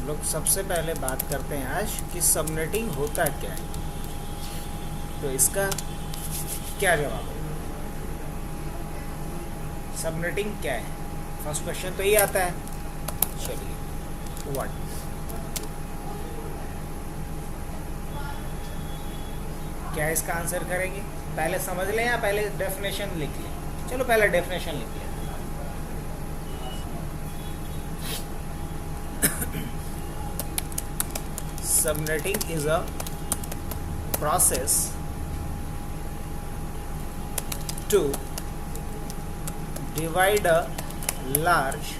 लोग सबसे पहले बात करते हैं आज कि सबनेटिंग होता क्या है। तो इसका क्या जवाब है? सबनेटिंग क्या है? फर्स्ट क्वेश्चन तो ये आता है। चलिए, व्हाट? क्या इसका आंसर करेंगे? पहले समझ लें या पहले डेफिनेशन लिख लें? चलो पहले डेफिनेशन लिख लें। Subnetting is a process to divide a large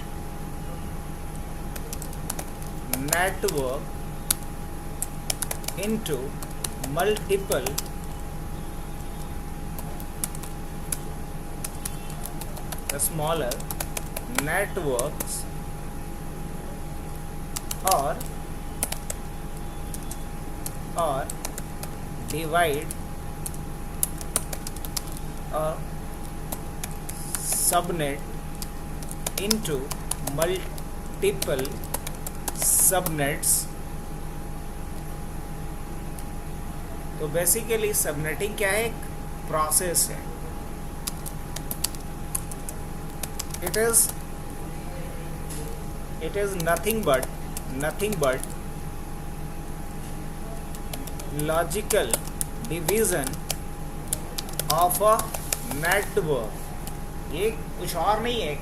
network into multiple smaller networks or divide a subnet into multiple subnets। तो बेसिकली सबनेटिंग क्या है? एक प्रोसेस है। it is nothing but logical division of a network. ये कुछ और नहीं है,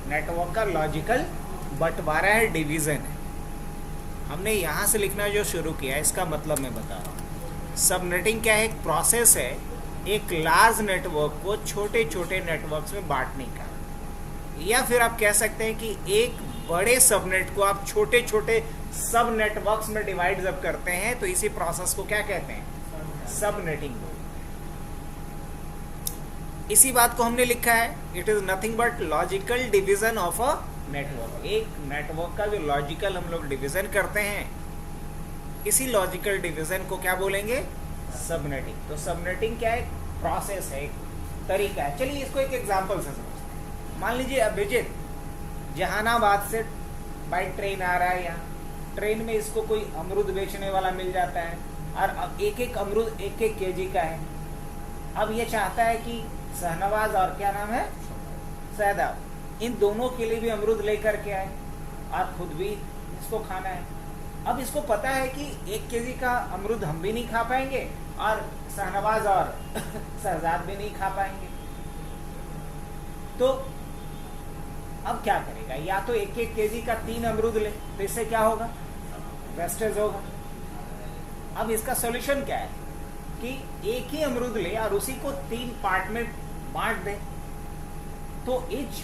नेटवर्क का लॉजिकल बंटवारा है, डिवीज़न है। हमने यहाँ से लिखना जो शुरू किया है, इसका मतलब मैं बता रहा हूँ। सबनेटिंग क्या है? एक प्रोसेस है एक लार्ज नेटवर्क को छोटे छोटे नेटवर्क्स में बांटने का, या फिर आप कह सकते हैं कि एक बड़े सबनेट को आप छोटे छोटे सब नेटवर्क्स में डिवाइड जब करते हैं तो इसी प्रोसेस को क्या कहते हैं? सबनेटिंग। इसी बात को हमने लिखा है, it is nothing but logical division of a network. एक नेटवर्क का जो लॉजिकल हम लोग डिवीजन करते हैं, इसी लॉजिकल डिवीजन को क्या बोलेंगे? सबनेटिंग। तो सबनेटिंग क्या है? प्रोसेस है, एक तरीका है। चलिए इसको एक एग्जांपल से समझते हैं। मान लीजिए अभिजीत जहानाबाद से बाई ट्रेन आ रहा है, यहाँ ट्रेन में इसको कोई अमरूद बेचने वाला मिल जाता है, और एक एक अमरूद 1-1 केजी का है। अब ये चाहता है कि शहनवाज और क्या नाम है, सैदाब, इन दोनों के लिए भी अमरूद लेकर के आए और खुद भी इसको खाना है। अब इसको पता है कि 1 केजी का अमरूद हम भी नहीं खा पाएंगे और शहनवाज और शहजाद भी नहीं खा पाएंगे। तो अब क्या करेगा? या तो 1-1 केजी का 3 अमरूद ले, तो इससे क्या होगा? वेस्टेज होगा। अब इसका सॉल्यूशन क्या है कि एक ही अमरूद ले और उसी को 3 पार्ट में बांट दे। तो ईच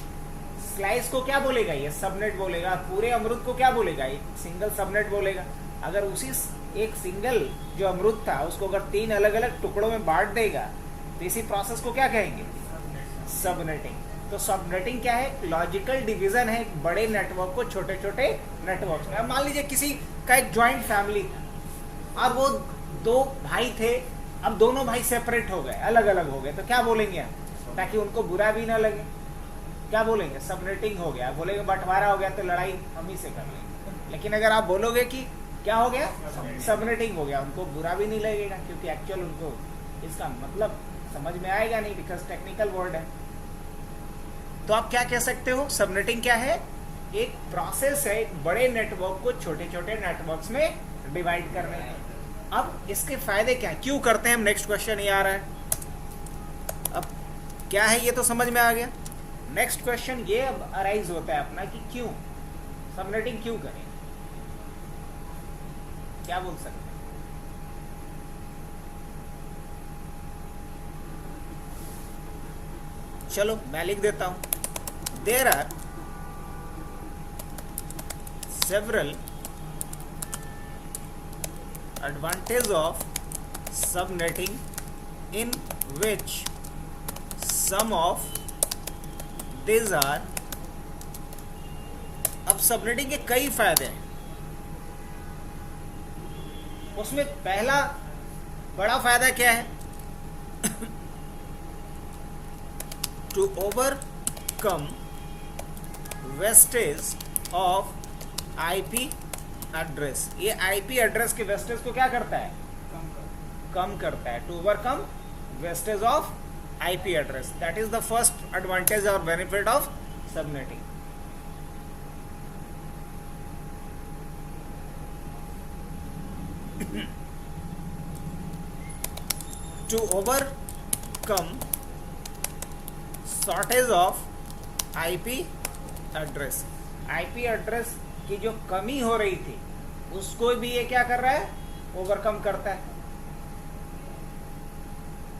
स्लाइस को क्या बोलेगा? ये सबनेट बोलेगा। पूरे अमरूद को क्या बोलेगा? एक सिंगल सबनेट बोलेगा। अगर उसी एक सिंगल जो अमरूद था उसको अगर 3 अलग अलग टुकड़ों में बांट देगा तो इसी प्रोसेस को क्या कहेंगे? सबनेटिंग। तो सबनेटिंग क्या है? लॉजिकल डिवीजन है एक बड़े नेटवर्क को छोटे छोटे नेटवर्क में। मान लीजिए किसी का एक जॉइंट फैमिली था और वो 2 भाई थे, अब दोनों भाई सेपरेट हो गए, अलग अलग हो गए, तो क्या बोलेंगे आप? ताकि उनको बुरा भी ना लगे, क्या बोलेंगे? सबनेटिंग हो गया। बोलेंगे बंटवारा हो गया तो लड़ाई हम ही से कर लेंगे। लेकिन अगर आप बोलोगे कि क्या हो गया? सबनेटिंग हो गया, उनको बुरा भी नहीं लगेगा, क्योंकि एक्चुअल उनको इसका मतलब समझ में आएगा नहीं, बिकॉज टेक्निकल वर्ड है। तो आप क्या कह सकते हो? सबनेटिंग क्या है? एक प्रोसेस है एक बड़े नेटवर्क को छोटे छोटे नेटवर्क्स में डिवाइड करने का। अब इसके फायदे क्या है, क्यों करते हैं हम? नेक्स्ट क्वेश्चन ये आ रहा है। अब क्या है ये तो समझ में आ गया। नेक्स्ट क्वेश्चन ये अब अराइज होता है अपना कि क्यों सबनेटिंग क्यों करें? क्या बोल सकते हैं? चलो मैं लिख देता हूं। There are several advantages of subnetting, in which some of these are। अब सबनेटिंग के कई फायदे हैं, उसमें पहला बड़ा फायदा क्या है? To overcome wastage of IP address, ये आईपी एड्रेस के वेस्टेज को क्या करता है, कम करता है, to overcome wastage of IP address. That is the first advantage और benefit of subnetting. To overcome shortage of IP address, IP address की जो कमी हो रही थी उसको भी ये क्या कर रहा है, ओवरकम करता है.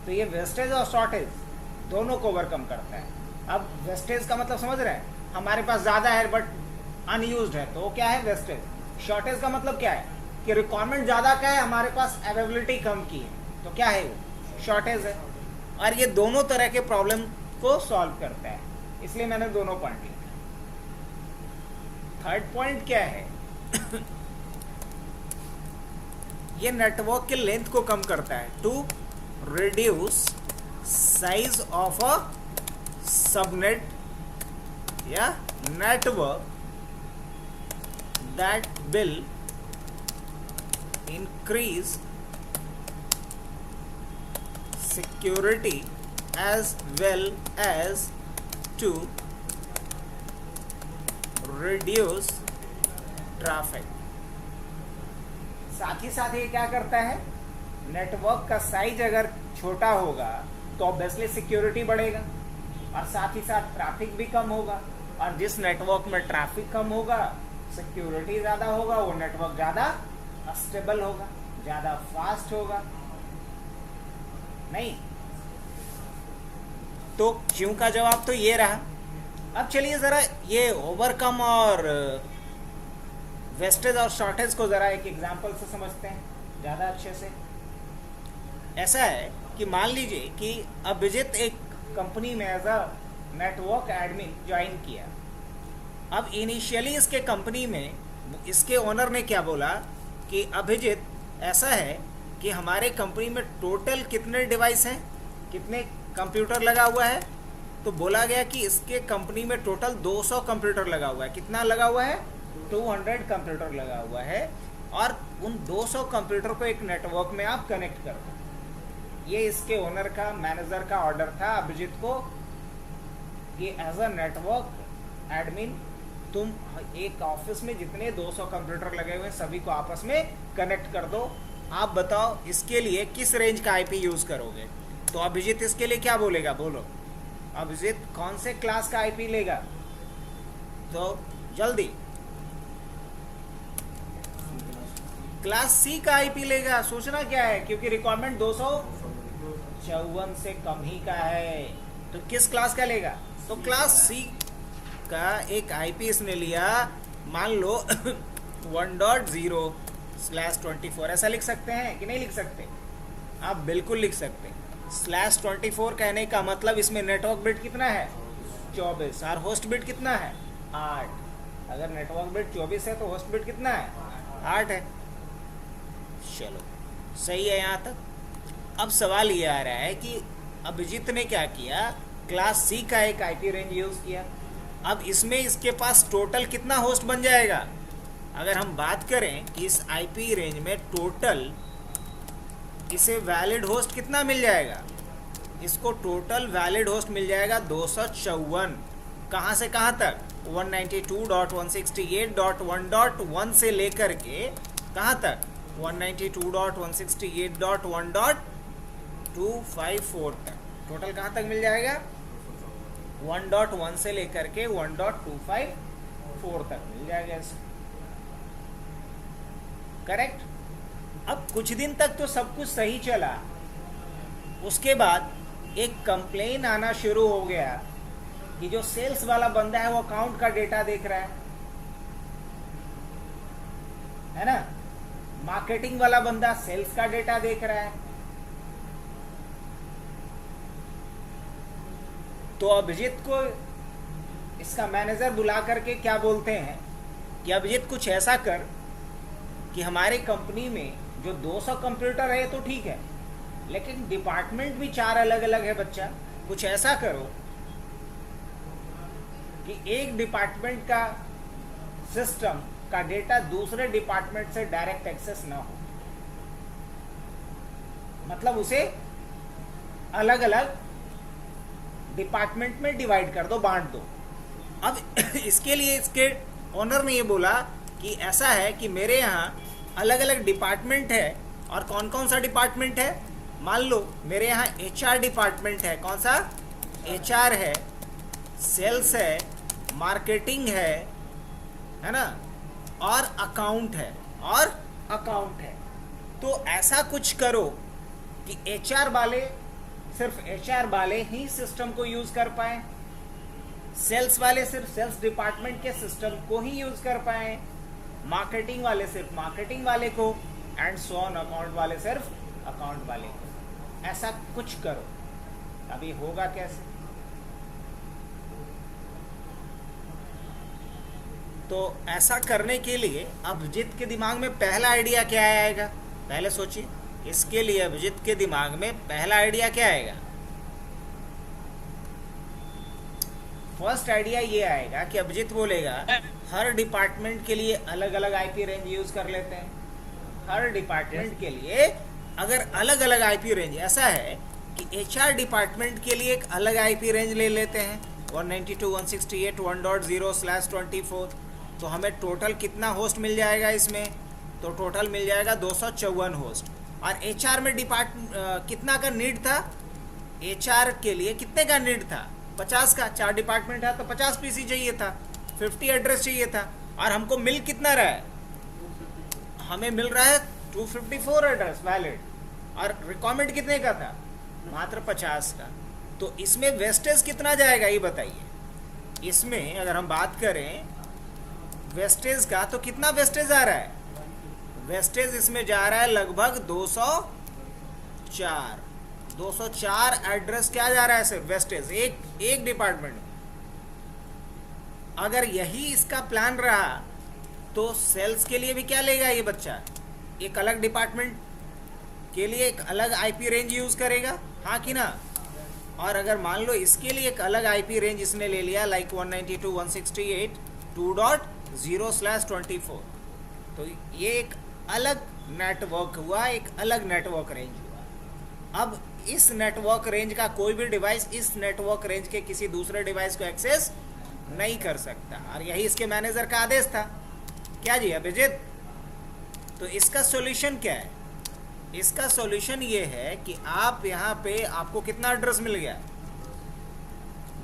तो ये वेस्टेज और शॉर्टेज दोनों को ओवरकम करता है. अब वेस्टेज का मतलब समझ रहे हैं, हमारे पास ज़्यादा है बट अनयूज्ड है, तो वो क्या है, वेस्टेज. शॉर्टेज का मतलब क्या है कि रिक्वायरमेंट ज़्यादा का है, हमारे पास अवेलेबिलिटी कम की है, तो क्या है वो, शॉर्टेज है. और ये दोनों तरह के प्रॉब्लम को सॉल्व करता है, इसलिए मैंने दोनों पॉइंट लिखे. थर्ड पॉइंट क्या है ये नेटवर्क के लेंथ को कम करता है. To reduce size of a subnet या network that will increase security as well as to reduce traffic. साथ ही साथ ये क्या करता है, नेटवर्क का साइज अगर छोटा होगा तो ऑब्वियसली सिक्योरिटी बढ़ेगा और साथ ही साथ ट्रैफिक भी कम होगा. और जिस नेटवर्क में ट्रैफिक कम होगा, सिक्योरिटी ज़्यादा होगा, वो नेटवर्क ज़्यादा स्टेबल होगा, ज़्यादा फास्ट होगा. नहीं तो क्यों का जवाब तो ये रहा. अब चलिए ज़रा ये ओवरकम और वेस्टेज और शॉर्टेज को ज़रा एक एग्जांपल से समझते हैं ज़्यादा अच्छे से. ऐसा है कि मान लीजिए कि अभिजीत एक कंपनी में as a network admin join किया. अब इनिशियली इसके कंपनी में इसके ओनर ने क्या बोला कि अभिजीत ऐसा है कि हमारे कंपनी में टोटल कितने डिवाइस हैं, कितने कंप्यूटर लगा हुआ है. तो बोला गया कि इसके कंपनी में टोटल 200 कंप्यूटर लगा हुआ है. कितना लगा हुआ है, 200 कंप्यूटर लगा हुआ है. और उन 200 कंप्यूटर को एक नेटवर्क में आप कनेक्ट कर दो. ये इसके ओनर का, मैनेजर का ऑर्डर था अभिजीत को कि एज अ नेटवर्क एडमिन तुम एक ऑफिस में जितने 200 कंप्यूटर लगे हुए हैं सभी को आपस में कनेक्ट कर दो. आप बताओ इसके लिए किस रेंज का आईपी यूज करोगे. तो अभिजीत इसके लिए क्या बोलेगा, बोलो अभिजीत कौन से क्लास का आईपी लेगा. तो जल्दी क्लास सी का आईपी लेगा. सोचना क्या है, क्योंकि रिक्वायरमेंट 254 से कम ही का है. तो किस क्लास का लेगा, तो क्लास सी का एक आईपी इसने लिया. मान लो 1.0/24. ऐसा लिख सकते हैं कि नहीं लिख सकते, आप बिल्कुल लिख सकते हैं. /24 कहने का मतलब इसमें नेटवर्क बिट कितना है, 24, और होस्ट बिट कितना है, 8. अगर नेटवर्क बिट 24 है तो होस्ट बिट कितना है, 8 है. चलो सही है यहाँ तक. अब सवाल ये आ रहा है कि अभिजीत ने क्या किया, क्लास सी का एक आईपी रेंज यूज़ किया. अब इसमें इसके पास टोटल कितना होस्ट बन जाएगा. अगर हम बात करें कि इस आईपी रेंज में टोटल इसे वैलिड होस्ट कितना मिल जाएगा, इसको टोटल वैलिड होस्ट मिल जाएगा 254. कहाँ से कहाँ तक, 192.168.1.1 से लेकर के कहाँ तक, 192.168.1.254 तक. टोटल कहाँ तक मिल जाएगा, 1.1 से लेकर के 1.254 तक मिल जाएगा. करेक्ट. अब कुछ दिन तक तो सब कुछ सही चला. उसके बाद एक कंप्लेन आना शुरू हो गया कि जो सेल्स वाला बंदा है वो अकाउंट का डेटा देख रहा है ना. मार्केटिंग वाला बंदा सेल्स का डेटा देख रहा है. तो अभिजीत को इसका मैनेजर बुला करके क्या बोलते हैं कि अभिजीत कुछ ऐसा कर कि हमारे कंपनी में जो 200 कंप्यूटर है तो ठीक है, लेकिन डिपार्टमेंट भी 4 अलग अलग है बच्चा. कुछ ऐसा करो कि एक डिपार्टमेंट का सिस्टम का डेटा दूसरे डिपार्टमेंट से डायरेक्ट एक्सेस ना हो, मतलब उसे अलग अलग डिपार्टमेंट में डिवाइड कर दो, बांट दो। अब इसके लिए इसके ओनर ने ये बोला कि ऐसा है कि मेरे यहाँ अलग अलग डिपार्टमेंट है, और कौन कौन सा डिपार्टमेंट है, मान लो मेरे यहाँ HR डिपार्टमेंट है, कौन सा, HR है, सेल्स है, मार्केटिंग है ना, और अकाउंट है, तो ऐसा कुछ करो कि HR वाले, सिर्फ HR वाले ही सिस्टम को यूज कर पाए, सेल्स वाले सिर्फ सेल्स डिपार्टमेंट के सिस्टम को ही यूज कर पाए, मार्केटिंग वाले सिर्फ मार्केटिंग वाले को, एंड सो ऑन, अकाउंट वाले सिर्फ अकाउंट वाले को। ऐसा कुछ करो। अभी होगा कैसे? तो ऐसा करने के लिए अभिजीत के दिमाग में पहला आइडिया क्या आएगा, पहले सोचिए। इसके लिए अभिजीत के दिमाग में पहला आइडिया क्या आएगा? फर्स्ट आइडिया ये आएगा कि अभिजीत बोलेगा हर डिपार्टमेंट के लिए अलग अलग आईपी रेंज यूज कर लेते हैं। हर डिपार्टमेंट के लिए अगर अलग अलग आईपी रेंज, ऐसा है कि HR डिपार्टमेंट के लिए एक अलग आईपी रेंज ले लेते हैं 192.168.1.0/24, तो हमें टोटल कितना होस्ट मिल जाएगा इसमें? तो टोटल मिल जाएगा 254 होस्ट। और HR में कितना का नीड था? HR के लिए कितने का नीड था? 50 का। 4 डिपार्टमेंट है तो 50 PC चाहिए था, 50 एड्रेस चाहिए था, और हमको मिल कितना रहा है? हमें मिल रहा है 254 एड्रेस वैलिड, और रिक्वायरमेंट कितने का था? मात्र 50 का। तो इसमें वेस्टेज कितना जाएगा ये बताइए। इसमें अगर हम बात करें वेस्टेज का, तो कितना वेस्टेज आ रहा है? वेस्टेज इसमें जा रहा है लगभग 204 एड्रेस क्या जा रहा है सिर्फ वेस्टेज, एक डिपार्टमेंट। अगर यही इसका प्लान रहा तो सेल्स के लिए भी क्या लेगा ये बच्चा? एक अलग डिपार्टमेंट के लिए एक अलग आईपी रेंज यूज करेगा, हाँ कि ना? और अगर मान लो इसके लिए एक अलग आईपी रेंज इसने ले लिया, लाइक 192.168.2.0/24, तो ये एक अलग नेटवर्क हुआ, एक अलग नेटवर्क रेंज हुआ। अब इस नेटवर्क रेंज का कोई भी डिवाइस इस नेटवर्क रेंज के किसी दूसरे डिवाइस को एक्सेस नहीं कर सकता, और यही इसके मैनेजर का आदेश था। क्या जी अभिजीत? तो इसका सॉल्यूशन क्या है? इसका सॉल्यूशन ये है कि आप यहाँ पे आपको कितना एड्रेस मिल गया?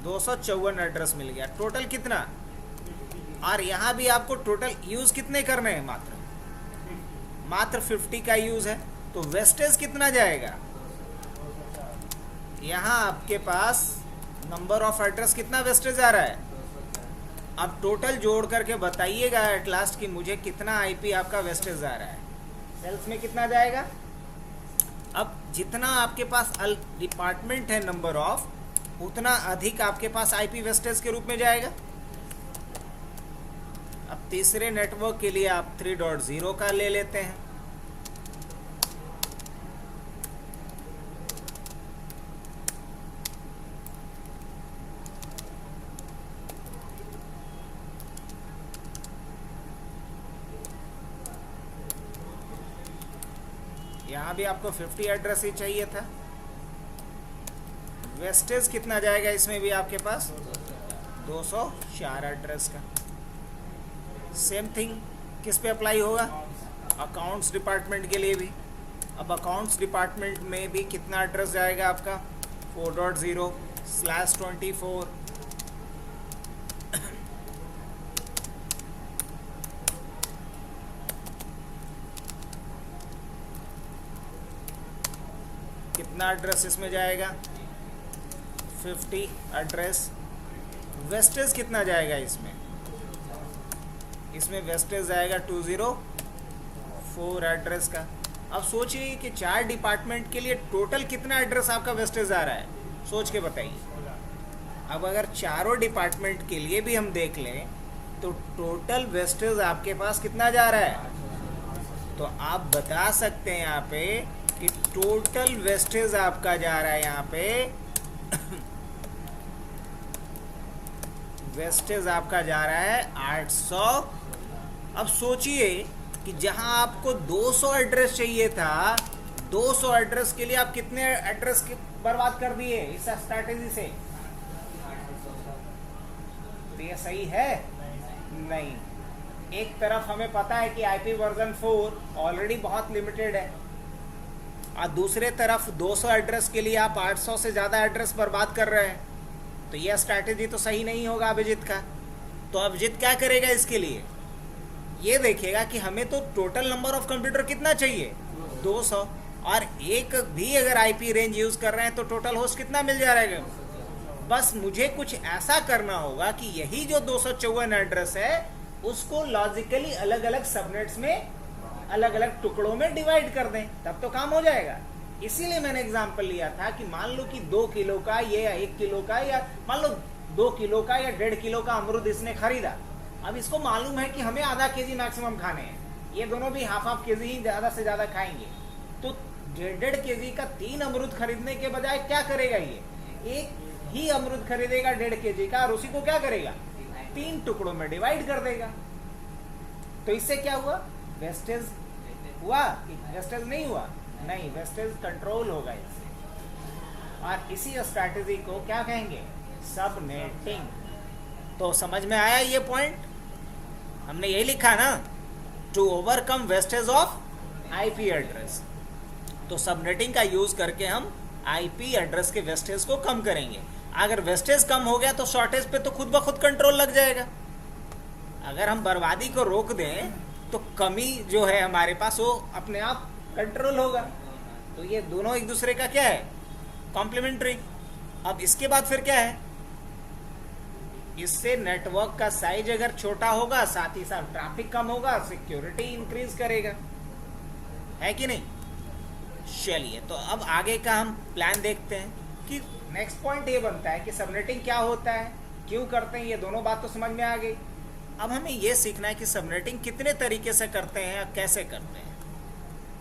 254 एड्रेस मिल गया। टोटल कितना? और यहाँ भी आपको टोटल यूज कितने करने हैं? मात्र 50 का यूज है। तो वेस्टेज कितना जाएगा? यहाँ आपके पास नंबर ऑफ एड्रेस कितना वेस्टेज आ रहा है? अब टोटल जोड़ करके बताइएगा एट लास्ट कि मुझे कितना आईपी आपका वेस्टेज आ रहा है। सेल्स में कितना जाएगा? अब जितना आपके पास डिपार्टमेंट है नंबर ऑफ, उतना अधिक आपके पास आईपी वेस्टेज के रूप में जाएगा। अब तीसरे नेटवर्क के लिए आप 3.0 का ले लेते हैं। यहाँ भी आपको 50 एड्रेस ही चाहिए था। वेस्टेज कितना जाएगा इसमें भी आपके पास? 204 एड्रेस का। सेम थिंग किस पे अप्लाई होगा? अकाउंट्स डिपार्टमेंट के लिए भी। अब अकाउंट्स डिपार्टमेंट में भी कितना एड्रेस जाएगा आपका? 4.0/24। कितना एड्रेस इसमें जाएगा? 50 एड्रेस। वेस्टेज कितना जाएगा इसमें? इसमें वेस्टेज जाएगा 204 एड्रेस का। अब सोचिए कि 4 डिपार्टमेंट के लिए टोटल कितना एड्रेस आपका वेस्टेज आ रहा है, सोच के बताइए। अब अगर चारों डिपार्टमेंट के लिए भी हम देख लें तो टोटल वेस्टेज आपके पास कितना जा रहा है? तो आप बता सकते हैं यहाँ पे कि टोटल वेस्टेज आपका जा रहा है यहाँ पे वेस्टेज आपका जा रहा है अब सोचिए कि जहां आपको 200 एड्रेस चाहिए था, 200 एड्रेस के लिए आप कितने एड्रेस बर्बाद कर दिए इस स्ट्रैटेजी से? तो ये सही है? नहीं। एक तरफ हमें पता है कि आईपी वर्जन 4 ऑलरेडी बहुत लिमिटेड है, और दूसरे तरफ 200 एड्रेस के लिए आप 800 से ज़्यादा एड्रेस बर्बाद कर रहे हैं। तो यह स्ट्रैटेजी तो सही नहीं होगा अभिजीत का। तो अभिजीत क्या करेगा इसके लिए? ये देखेगा कि हमें तो टोटल नंबर ऑफ कंप्यूटर कितना चाहिए, 200, और एक भी अगर आईपी रेंज यूज़ कर रहे हैं तो टोटल होस्ट कितना मिल जा रहा है। बस मुझे कुछ ऐसा करना होगा कि यही जो 254 एड्रेस है उसको लॉजिकली अलग अलग सबनेट्स में, अलग अलग टुकड़ों में डिवाइड कर दें, तब तो काम हो जाएगा। इसीलिए मैंने एग्जांपल लिया था कि मान लो कि 2 किलो का या 1 किलो का, या मान लो 2 किलो का या 1.5 किलो का अमरूद इसने खरीदा। अब इसको मालूम है कि हमें आधा केजी मैक्सिमम खाने हैं, ये दोनों भी हाफ केजी ही ज़्यादा से ज़्यादा खाएंगे। तो 1.5 केजी का 3 अमरूद खरीदने के बजाय क्या करेगा, ये एक ही अमरूद खरीदेगा 1.5 केजी का, और उसी को क्या करेगा, 3 टुकड़ों में डिवाइड कर देगा। तो इससे क्या हुआ, वेस्टेज हुआ कि वेस्टेज नहीं हुआ? नहीं, वेस्टेज कंट्रोल होगा इससे। और इसी स्ट्रैटेजी को क्या कहेंगे, सबनेटिंग। तो समझ में आया ये पॉइंट? हमने यही लिखा ना, to overcome wastage of IP address. तो सबनेटिंग का यूज करके हम आईपी एड्रेस के वेस्टेज को कम करेंगे। अगर वेस्टेज कम हो गया तो शॉर्टेज पे तो खुद ब खुद कंट्रोल लग जाएगा। अगर हम बर्बादी को रोक दें तो कमी जो है हमारे पास वो अपने आप कंट्रोल होगा। तो ये दोनों एक दूसरे का क्या है, कॉम्प्लीमेंट्री। अब इसके बाद फिर क्या है, इससे नेटवर्क का साइज अगर छोटा होगा, साथ ही साथ ट्रैफिक कम होगा, सिक्योरिटी इंक्रीज करेगा, है कि नहीं? चलिए, तो अब आगे का हम प्लान देखते हैं कि नेक्स्ट पॉइंट ये बनता है कि सबनेटिंग क्या होता है, क्यों करते हैं, ये दोनों बात तो समझ में आ गई। अब हमें ये सीखना है कि सबनेटिंग कितने तरीके से करते हैं या कैसे करते हैं।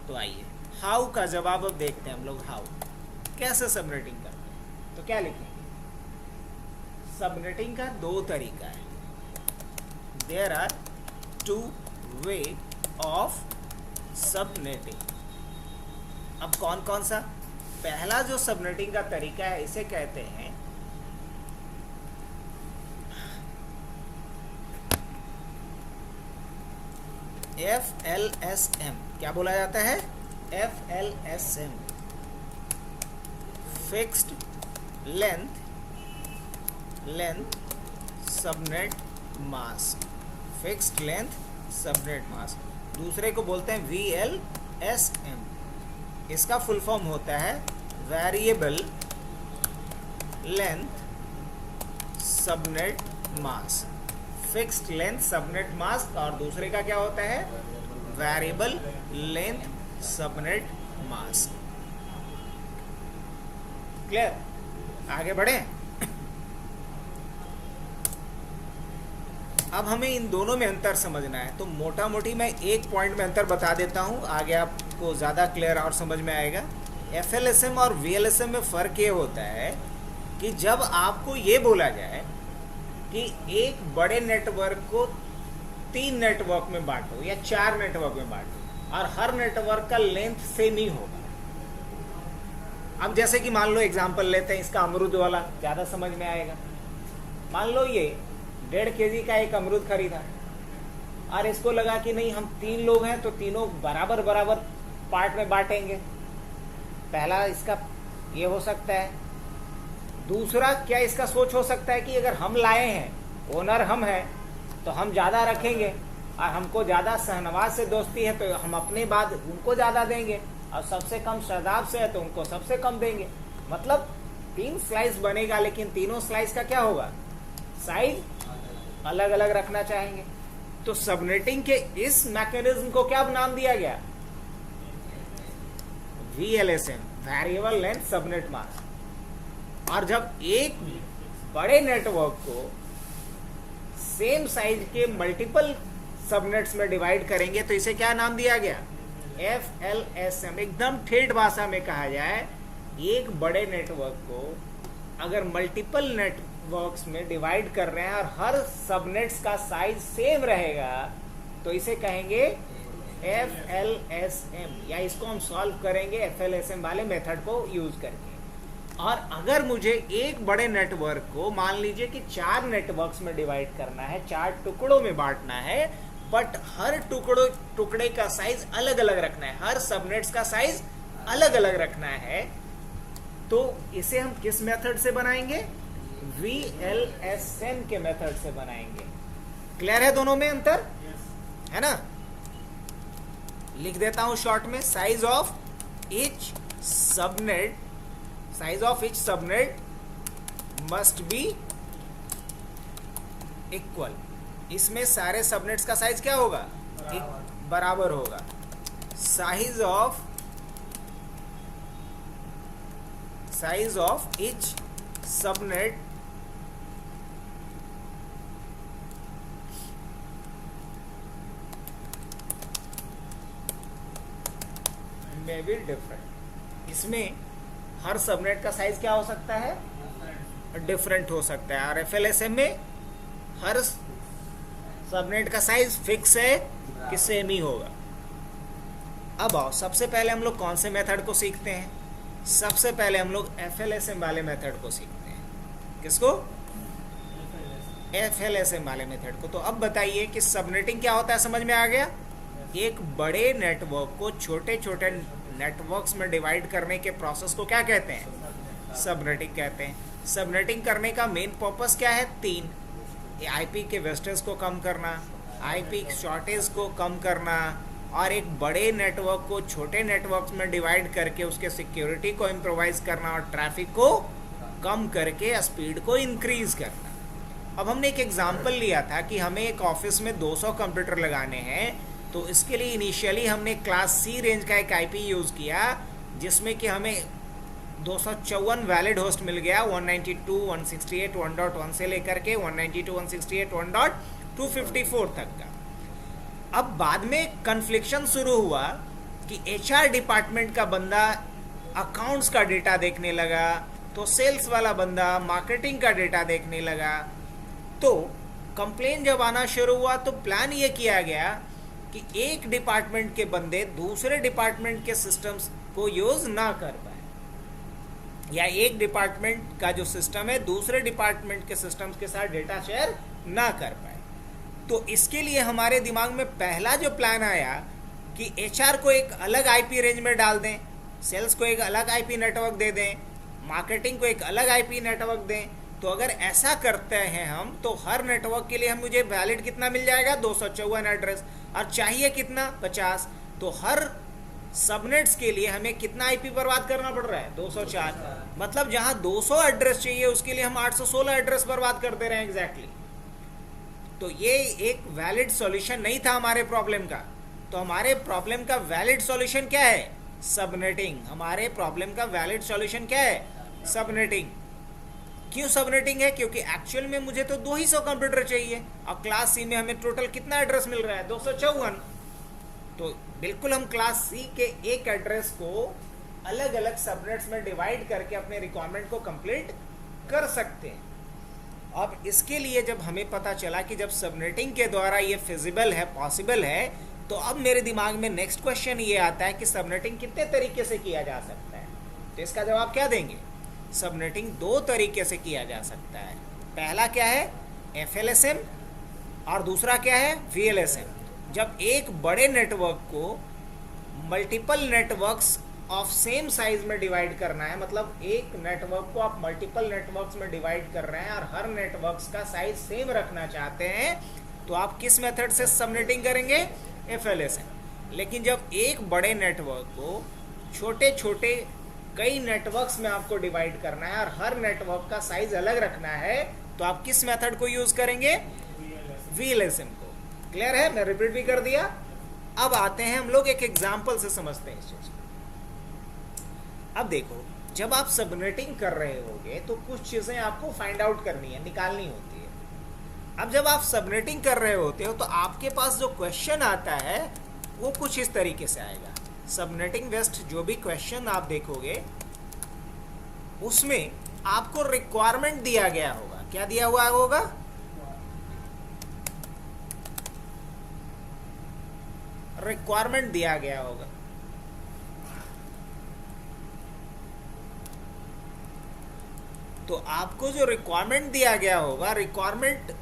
तो आइए हाउ का जवाब अब देखते हैं हम लोग। हाउ, कैसे सबनेटिंग करते हैं, तो क्या लिखेंगे? सबनेटिंग का 2 तरीका है। There are 2 way of subnetting. अब कौन कौन सा? पहला जो सबनेटिंग का तरीका है इसे कहते हैं FLSM। क्या बोला जाता है? FLSM, fixed length subnet mask. Fixed length subnet mask. दूसरे को बोलते हैं VLSM। इसका फुल फॉर्म होता है variable length subnet mask. Fixed length subnet mask, और दूसरे का क्या होता है, variable length subnet mask. Clear? आगे बढ़े। अब हमें इन दोनों में अंतर समझना है। तो मोटा मोटी मैं एक पॉइंट में अंतर बता देता हूं, आगे आपको ज़्यादा क्लियर और समझ में आएगा। FLSM और VLSM में फ़र्क ये होता है कि जब आपको ये बोला जाए कि एक बड़े नेटवर्क को 3 नेटवर्क में बांटो या 4 नेटवर्क में बांटो, और हर नेटवर्क का लेंथ सेम ही होगा। अब जैसे कि मान लो एग्जांपल लेते हैं इसका, अमरूद वाला ज़्यादा समझ में आएगा। मान लो ये 1.5 केजी का एक अमरूद खरीदा, और इसको लगा कि नहीं हम 3 लोग हैं तो तीनों बराबर बराबर पार्ट में बांटेंगे। पहला इसका ये हो सकता है। दूसरा क्या इसका सोच हो सकता है कि अगर हम लाए हैं, ओनर हम हैं, तो हम ज़्यादा रखेंगे, और हमको ज़्यादा शहनवाज से दोस्ती है तो हम अपने बाद उनको ज़्यादा देंगे, और सबसे कम शादाब से है तो उनको सबसे कम देंगे। मतलब 3 स्लाइस बनेगा, लेकिन तीनों स्लाइस का क्या होगा, साइज अलग अलग रखना चाहेंगे। तो सबनेटिंग के इस मैकेनिज्म को क्या नाम दिया गया, VLSM, variable length subnet mask. और जब एक बड़े नेटवर्क को सेम साइज के मल्टीपल सबनेट्स में डिवाइड करेंगे तो इसे क्या नाम दिया गया, FLSM। एकदम ठेठ भाषा में कहा जाए, एक बड़े नेटवर्क को अगर मल्टीपल नेटवर्क्स में डिवाइड कर रहे हैं और हर सबनेट्स का साइज सेम रहेगा तो इसे कहेंगे FLSM, या इसको हम सॉल्व करेंगे FLSM वाले मेथड को यूज करके। और अगर मुझे एक बड़े नेटवर्क को मान लीजिए कि 4 नेटवर्क्स में डिवाइड करना है, 4 टुकड़ों में बांटना है, बट हर टुकड़े का साइज अलग अलग रखना है, हर सबनेट्स का साइज अलग अलग रखना है, तो इसे हम किस मेथड से बनाएंगे? VLSM के मेथड से बनाएंगे। क्लियर है दोनों में अंतर? है ना? लिख देता हूं शॉर्ट में, size of each subnet must be equal. इसमें सारे सबनेट्स का साइज क्या होगा? बराबर होगा। साइज ऑफ ईच सबनेट में भी डिफरेंट। इसमें हर सबनेट का साइज क्या हो सकता है? डिफरेंट हो सकता है। और FLSM में हर सबनेट का साइज फिक्स है कि सेम ही होगा। अब आओ, सबसे पहले हम लोग कौन से मेथड को सीखते हैं? सबसे पहले हम लोग FLSM वाले मेथड को सीखते हैं। किसको? FLSM वाले मेथड को। तो अब बताइए कि सबनेटिंग क्या होता है, समझ में आ गया? एक बड़े नेटवर्क को छोटे छोटे नेटवर्क्स में डिवाइड करने के प्रोसेस को क्या कहते हैं? सबनेटिंग कहते हैं। सबनेटिंग करने का मेन पर्पस क्या है? 3। IP के वेस्टेज को कम करना, IP शॉर्टेज को कम करना, और एक बड़े नेटवर्क को छोटे नेटवर्क्स में डिवाइड करके उसके सिक्योरिटी को इम्प्रोवाइज करना और ट्रैफिक को कम करके स्पीड को इंक्रीज करना। अब हमने एक एग्जांपल लिया था कि हमें एक ऑफिस में 200 कंप्यूटर लगाने हैं, तो इसके लिए इनिशियली हमने क्लास C रेंज का एक IP यूज़ किया, जिसमें कि हमें 254 वैलिड होस्ट मिल गया, 192.168.1.1 से लेकर के 192.168.1.254 तक का। अब बाद में कन्फ्लिक्शन शुरू हुआ कि HR डिपार्टमेंट का बंदा अकाउंट्स का डेटा देखने लगा, तो सेल्स वाला बंदा मार्केटिंग का डेटा देखने लगा। तो कंप्लेन जब आना शुरू हुआ तो प्लान ये किया गया कि एक डिपार्टमेंट के बंदे दूसरे डिपार्टमेंट के सिस्टम्स को यूज ना कर पाए, या एक डिपार्टमेंट का जो सिस्टम है दूसरे डिपार्टमेंट के सिस्टम्स के साथ डेटा शेयर ना कर पाए। तो इसके लिए हमारे दिमाग में पहला जो प्लान आया कि HR को एक अलग IP रेंज में डाल दें, सेल्स को एक अलग IP नेटवर्क दे दें, मार्केटिंग को एक अलग IP नेटवर्क दें। तो अगर ऐसा करते हैं हम, तो हर नेटवर्क के लिए हम मुझे वैलिड कितना मिल जाएगा? 254 एड्रेस, और चाहिए कितना? 50। तो हर सबनेट्स के लिए हमें कितना IP बर्बाद करना पड़ रहा है? 204। मतलब जहां 200 एड्रेस चाहिए उसके लिए हम 816 एड्रेस बर्बाद कर दे रहे हैं एग्जैक्टली। तो ये एक वैलिड सॉल्यूशन नहीं था हमारे प्रॉब्लम का। तो हमारे प्रॉब्लम का वैलिड सॉल्यूशन क्या है? सबनेटिंग। हमारे प्रॉब्लम का वैलिड सॉल्यूशन क्या है? सबनेटिंग। क्यों सबनेटिंग है? क्योंकि एक्चुअल में मुझे तो 200 कंप्यूटर चाहिए, और क्लास C में हमें टोटल कितना एड्रेस मिल रहा है? 254। तो बिल्कुल हम क्लास C के एक एड्रेस को अलग अलग सबनेट्स में डिवाइड करके अपने रिक्वायरमेंट को कंप्लीट कर सकते हैं। अब इसके लिए जब हमें पता चला कि जब सबनेटिंग के द्वारा ये फिजिबल है, पॉसिबल है, तो अब मेरे दिमाग में नेक्स्ट क्वेश्चन ये आता है कि सबनेटिंग कितने तरीके से किया जा सकता है। तो इसका जवाब क्या देंगे? सबनेटिंग 2 तरीके से किया जा सकता है। पहला क्या है? FLSM, और दूसरा क्या है? VLSM। जब एक बड़े नेटवर्क को multiple networks of same size में डिवाइड करना है, मतलब एक नेटवर्क को आप मल्टीपल नेटवर्क्स में डिवाइड कर रहे हैं और हर नेटवर्क्स का साइज सेम रखना चाहते हैं, तो आप किस मेथड से सबनेटिंग करेंगे? FLSM। लेकिन जब एक बड़े नेटवर्क को छोटे छोटे कई नेटवर्क्स में आपको डिवाइड करना है और हर नेटवर्क का साइज अलग रखना है, तो आप किस मेथड को यूज करेंगे? VLSM को। क्लियर है? मैं रिपीट भी कर दिया। अब आते हैं हम लोग एक एग्जांपल से समझते हैं इस चीज को। अब देखो, जब आप सबनेटिंग कर रहे होगे तो कुछ चीजें आपको फाइंड आउट करनी है, निकालनी होती है। अब जब आप सबनेटिंग कर रहे होते हो तो आपके पास जो क्वेश्चन आता है वो कुछ इस तरीके से आएगा। सबनेटिंग वेस्ट जो भी क्वेश्चन आप देखोगे उसमें आपको रिक्वायरमेंट दिया गया होगा। क्या दिया हुआ होगा? रिक्वायरमेंट दिया गया होगा। तो आपको जो रिक्वायरमेंट दिया गया होगा, रिक्वायरमेंट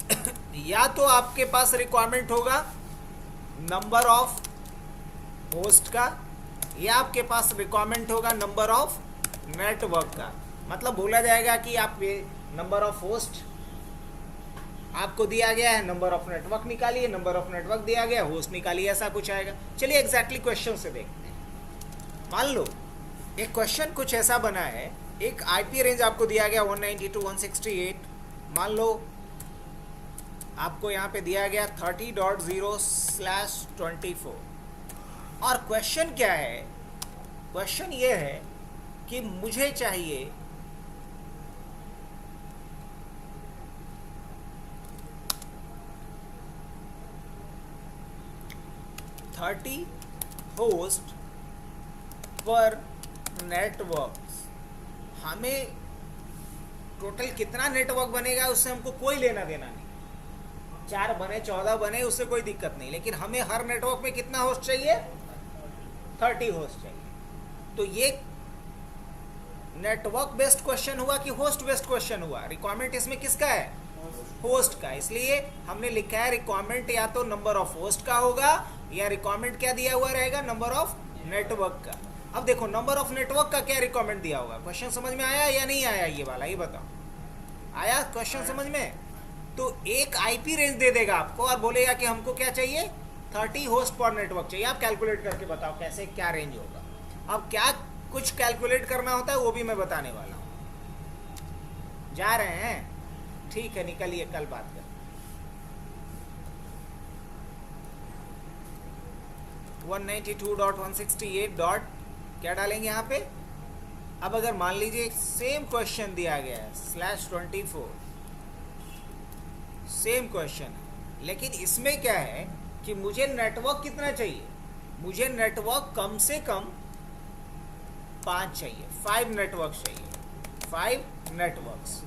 या तो आपके पास रिक्वायरमेंट होगा नंबर ऑफ होस्ट का, या आपके पास रिक्वायरमेंट होगा नंबर ऑफ नेटवर्क का। मतलब बोला जाएगा कि आप ये नंबर ऑफ होस्ट आपको दिया गया है, नंबर ऑफ नेटवर्क निकालिए, नंबर ऑफ नेटवर्क दिया गया, होस्ट निकालिए, ऐसा कुछ आएगा। चलिए एग्जैक्टली क्वेश्चन से देखते हैं। मान लो एक क्वेश्चन कुछ ऐसा बना है, एक आईपी रेंज आपको दिया गया 192.168, मान लो आपको यहाँ पे दिया गया 30.0/24, और क्वेश्चन क्या है, क्वेश्चन ये है कि मुझे चाहिए 30 होस्ट पर नेटवर्क। हमें टोटल कितना नेटवर्क बनेगा उससे हमको कोई लेना देना नहीं, 4 बने 14 बने उससे कोई दिक्कत नहीं, लेकिन हमें हर नेटवर्क में कितना होस्ट चाहिए, 30 होस्ट चाहिए। तो ये नेटवर्क बेस्ड क्वेश्चन हुआ कि होस्ट बेस्ड क्वेश्चन हुआ? रिक्वायरमेंट इसमें किसका है, होस्ट का। इसलिए हमने लिखा है रिक्वायरमेंट या तो नंबर ऑफ होस्ट का होगा, या रिक्वायरमेंट क्या दिया हुआ रहेगा, नंबर ऑफ नेटवर्क का। अब देखो नंबर ऑफ नेटवर्क का क्या रिक्वायरमेंट दिया होगा, क्वेश्चन समझ में आया या नहीं आया, ये वाला ये बताओ, आया क्वेश्चन समझ में? तो एक आईपी रेंज दे देगा आपको और बोलेगा कि हमको क्या चाहिए, 30 होस्ट पर नेटवर्क चाहिए। आप कैलकुलेट करके बताओ कैसे क्या रेंज होगा। अब क्या कुछ कैलकुलेट करना होता है वो भी मैं बताने वाला हूँ। जा रहे हैं? ठीक है, निकलिए, कल बात कर। 192.168 क्या डालेंगे यहाँ पे। अब अगर मान लीजिए सेम क्वेश्चन दिया गया है /24, सेम क्वेश्चन, लेकिन इसमें क्या है कि मुझे नेटवर्क कितना चाहिए, मुझे नेटवर्क कम से कम 5 चाहिए, 5 नेटवर्क चाहिए, 5 नेटवर्क्स।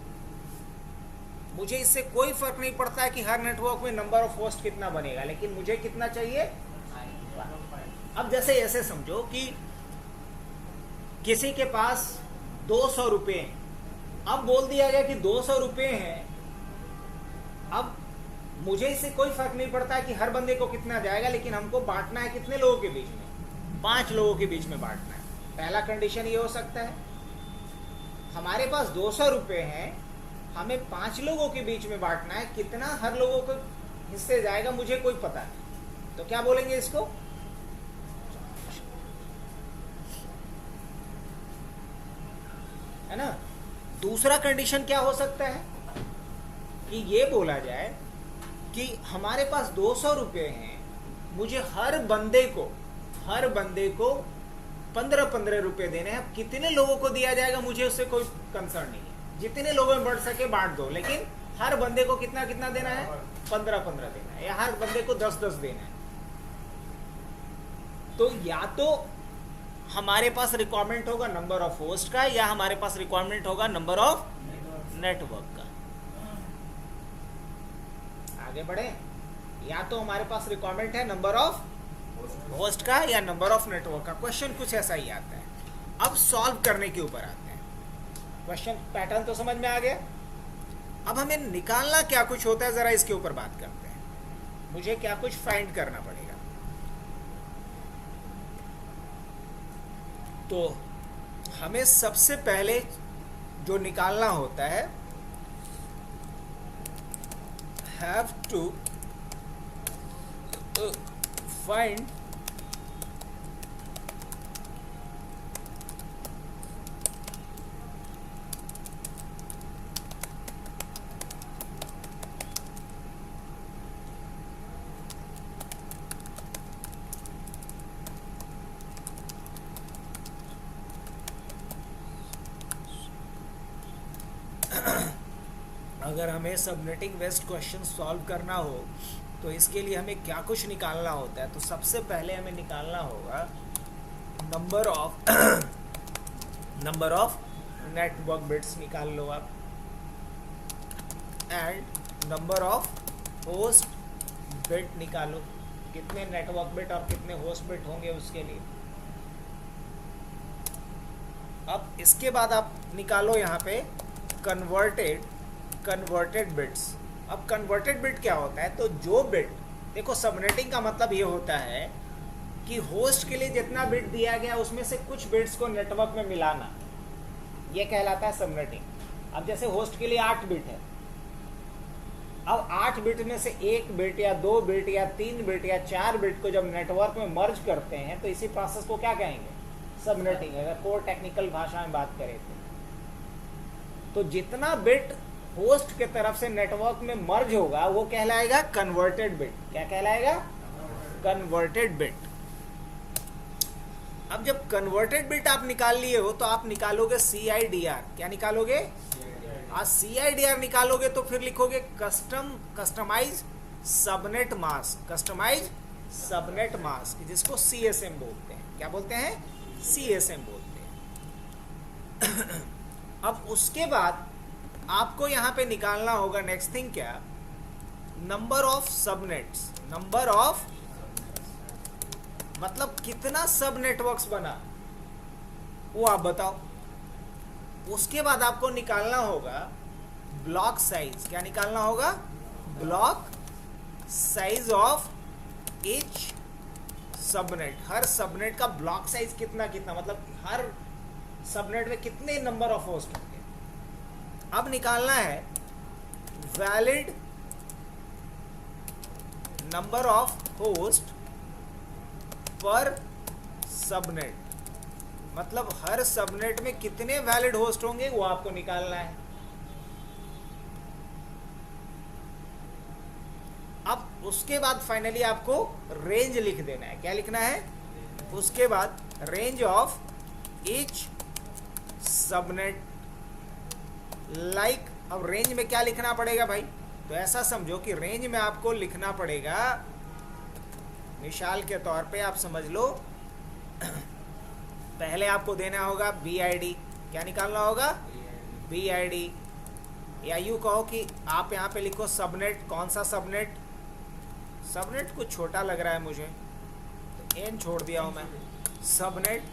मुझे इससे कोई फर्क नहीं पड़ता है कि हर नेटवर्क में नंबर ऑफ होस्ट कितना बनेगा, लेकिन मुझे कितना चाहिए। अब जैसे ऐसे समझो कि किसी के पास 200 रुपये हैं, अब बोल दिया गया कि 200 रुपये हैं। अब मुझे इससे कोई फर्क नहीं पड़ता है कि हर बंदे को कितना जाएगा, लेकिन हमको बांटना है कितने लोगों के बीच में, 5 लोगों के बीच में बांटना है। पहला कंडीशन ये हो सकता है हमारे पास 200 रुपये हैं, हमें 5 लोगों के बीच में बांटना है, कितना हर लोगों को हिस्से जाएगा मुझे कोई पता नहीं। तो क्या बोलेंगे इसको, है ना। दूसरा कंडीशन क्या हो सकता है कि ये बोला जाए कि हमारे पास 200 रुपये हैं, मुझे हर बंदे को 15-15 रुपये देने हैं। कितने लोगों को दिया जाएगा मुझे उससे कोई कंसर्न नहीं है, जितने लोगों में बढ़ सके बांट दो, लेकिन हर बंदे को कितना कितना देना है, 15-15 देना है, या हर बंदे को 10-10 देना है। तो या तो हमारे पास रिक्वायरमेंट होगा नंबर ऑफ होस्ट का, या हमारे पास रिक्वायरमेंट होगा नंबर ऑफ नेटवर्क का। आगे बढ़े, या तो हमारे पास रिक्वायरमेंट है नंबर ऑफ होस्ट का या नंबर ऑफ नेटवर्क का। क्वेश्चन कुछ ऐसा ही आता है। अब सॉल्व करने के ऊपर आते हैं। क्वेश्चन पैटर्न तो समझ में आ गया। अब हमें निकालना क्या कुछ होता है, जरा इसके ऊपर बात करते हैं। मुझे क्या कुछ फाइंड करना पड़ेगा। तो हमें सबसे पहले जो निकालना होता है, have to find अगर हमें सबनेटिंग बेस्ड क्वेश्चन सॉल्व करना हो तो इसके लिए हमें क्या कुछ निकालना होता है। तो सबसे पहले हमें निकालना होगा नंबर ऑफ नेटवर्क बिट्स निकाल लो आप, and number of host bit निकालो, कितने नेटवर्क बिट और कितने होस्ट बिट होंगे उसके लिए। अब इसके बाद आप निकालो यहाँ पे कन्वर्टेड बिट्स। अब कन्वर्टेड बिट क्या होता है, तो जो बिट, देखो सबनेटिंग का मतलब ये होता है कि होस्ट के लिए जितना बिट दिया गया उसमें से कुछ बिट्स को नेटवर्क में मिलाना, ये कहलाता है सबनेटिंग। अब जैसे होस्ट के लिए 8 बिट है, अब 8 बिट में से 1 बिट या 2 बिट या 3 बिट या 4 बिट को जब नेटवर्क में मर्ज करते हैं तो इसी प्रोसेस को क्या कहेंगे, सबनेटिंग। अगर कोर टेक्निकल भाषा में बात करें तो जितना बिट होस्ट के तरफ से नेटवर्क में मर्ज होगा वो कहलाएगा कन्वर्टेड बिट। क्या कहलाएगा, कन्वर्टेड बिट। अब जब कन्वर्टेड बिट आप निकाल लिए हो तो आप निकालोगे CIDR। क्या निकालोगे, आज CIDR निकालोगे तो फिर लिखोगे customize subnet mask, customize subnet mask, जिसको CSM बोलते हैं। क्या बोलते हैं, CSM बोलते हैं। अब उसके बाद आपको यहां पे निकालना होगा नेक्स्ट थिंग क्या, number of subnets. Number of मतलब कितना सब नेटवर्क्स बना वो आप बताओ। उसके बाद आपको निकालना होगा ब्लॉक साइज। क्या निकालना होगा, block size of each subnet. Her subnet का ब्लॉक साइज कितना कितना, मतलब हर सबनेट में कितने नंबर ऑफ होस्ट होंगे। अब निकालना है वैलिड नंबर ऑफ होस्ट पर सबनेट, मतलब हर सबनेट में कितने वैलिड होस्ट होंगे वो आपको निकालना है। अब उसके बाद फाइनली आपको रेंज लिख देना है। क्या लिखना है, उसके बाद range of each subnet like. अब रेंज में क्या लिखना पड़ेगा भाई, तो ऐसा समझो कि रेंज में आपको लिखना पड़ेगा, मिसाल के तौर पे आप समझ लो, पहले आपको देना होगा BID। क्या निकालना होगा, BID। या यूँ कहो कि आप यहाँ पे लिखो सबनेट। कौन सा सबनेट, सबनेट कुछ छोटा लग रहा है मुझे तो N छोड़ दिया हूँ मैं। सबनेट,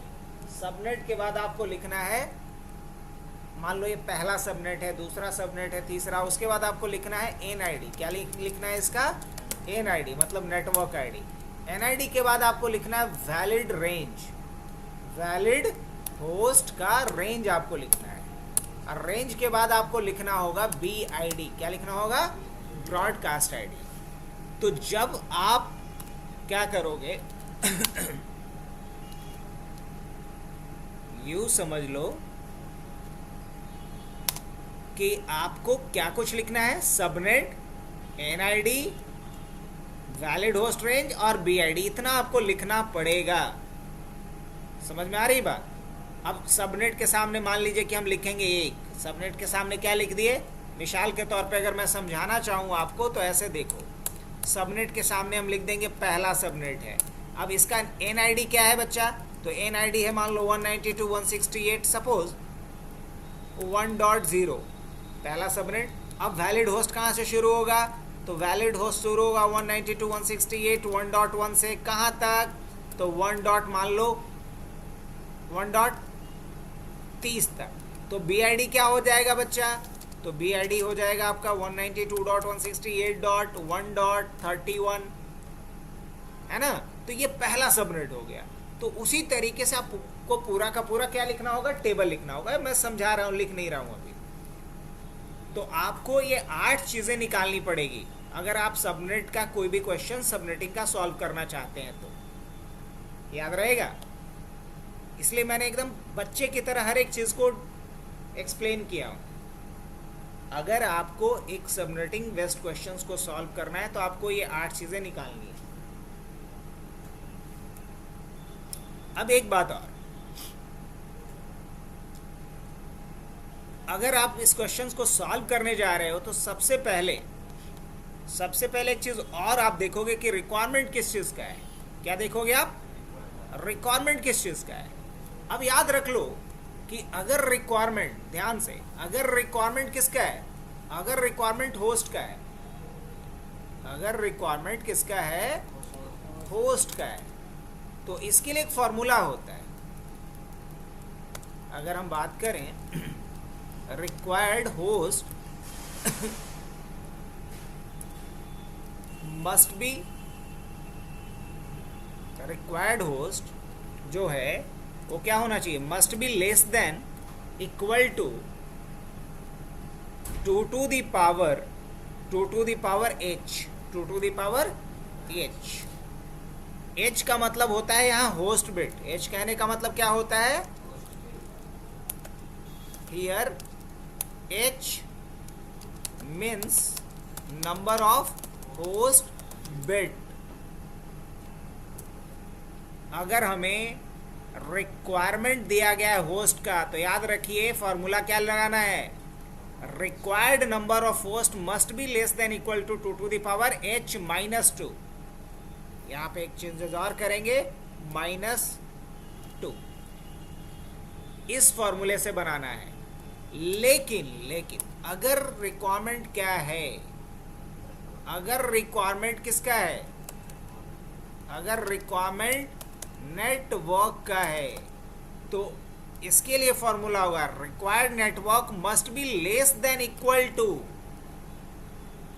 सबनेट के बाद आपको लिखना है, मान लो ये पहला सबनेट है, दूसरा सबनेट है, तीसरा। उसके बाद आपको लिखना है NID। क्या लिखना है इसका, NID मतलब नेटवर्क ID। NID के बाद आपको लिखना है वैलिड रेंज, वैलिड होस्ट का रेंज आपको लिखना है। और रेंज के बाद आपको लिखना होगा BID। क्या लिखना होगा, ब्रॉडकास्ट ID। तो जब आप क्या करोगे यू समझ लो कि आपको क्या कुछ लिखना है, subnet, NID, valid host range और BID, इतना आपको लिखना पड़ेगा। समझ में आ रही बात। अब सबनेट के सामने मान लीजिए कि हम लिखेंगे 1, सबनेट के सामने क्या लिख दिए, मिसाल के तौर पे अगर मैं समझाना चाहूँ आपको तो ऐसे देखो, सबनेट के सामने हम लिख देंगे पहला सबनेट है। अब इसका NID क्या है बच्चा, तो NID है मान लो 192.168 सपोज 1.0, पहला सबनेट। अब वैलिड होस्ट कहाँ से शुरू होगा, तो वैलिड होस्ट शुरू होगा 192.168 1.1 से कहाँ तक, तो 1 डॉट मान लो 1.30 तक। तो BID क्या हो जाएगा बच्चा, तो BID हो जाएगा आपका 192.168.1.31, है ना। तो ये पहला सबनेट हो गया। तो उसी तरीके से आपको पूरा का पूरा क्या लिखना होगा, टेबल लिखना होगा। मैं समझा रहा हूँ, लिख नहीं रहा हूँ अभी। तो आपको ये 8 चीज़ें निकालनी पड़ेगी अगर आप सबनेट का कोई भी क्वेश्चन सबनेटिंग का सॉल्व करना चाहते हैं तो। याद रहेगा, इसलिए मैंने एकदम बच्चे की तरह हर एक चीज़ को एक्सप्लेन किया हूँ। अगर आपको एक सबनेटिंग बेस्ड क्वेश्चंस को सॉल्व करना है तो आपको ये 8 चीज़ें निकालनी है। अब एक बात और, अगर आप इस क्वेश्चंस को सॉल्व करने जा रहे हो तो सबसे पहले एक चीज़ और आप देखोगे कि रिक्वायरमेंट किस चीज़ का है। क्या देखोगे आप, रिक्वायरमेंट किस चीज़ का है। अब याद रख लो कि अगर रिक्वायरमेंट, ध्यान से, अगर रिक्वायरमेंट किसका है, अगर रिक्वायरमेंट होस्ट का है, अगर रिक्वायरमेंट किसका है, होस्ट का है, तो इसके लिए एक फॉर्मूला होता है। अगर हम बात करें required host must be, required host जो है वो क्या होना चाहिए, must be less than equal to 2 to the power h, 2 to the power h। h का मतलब होता है यहाँ होस्ट बिट। h कहने का मतलब क्या होता है, here h means number of host bit. अगर हमें रिक्वायरमेंट दिया गया है होस्ट का, तो याद रखिए फॉर्मूला क्या लगाना है, required number of host must be less than equal to 2 to the power h minus 2। यहाँ पे एक चेंजेस और करेंगे, -2। इस फॉर्मूले से बनाना है। लेकिन अगर रिक्वायरमेंट क्या है, अगर रिक्वायरमेंट किसका है, अगर रिक्वायरमेंट नेटवर्क का है, तो इसके लिए फॉर्मूला होगा required network must be less than equal to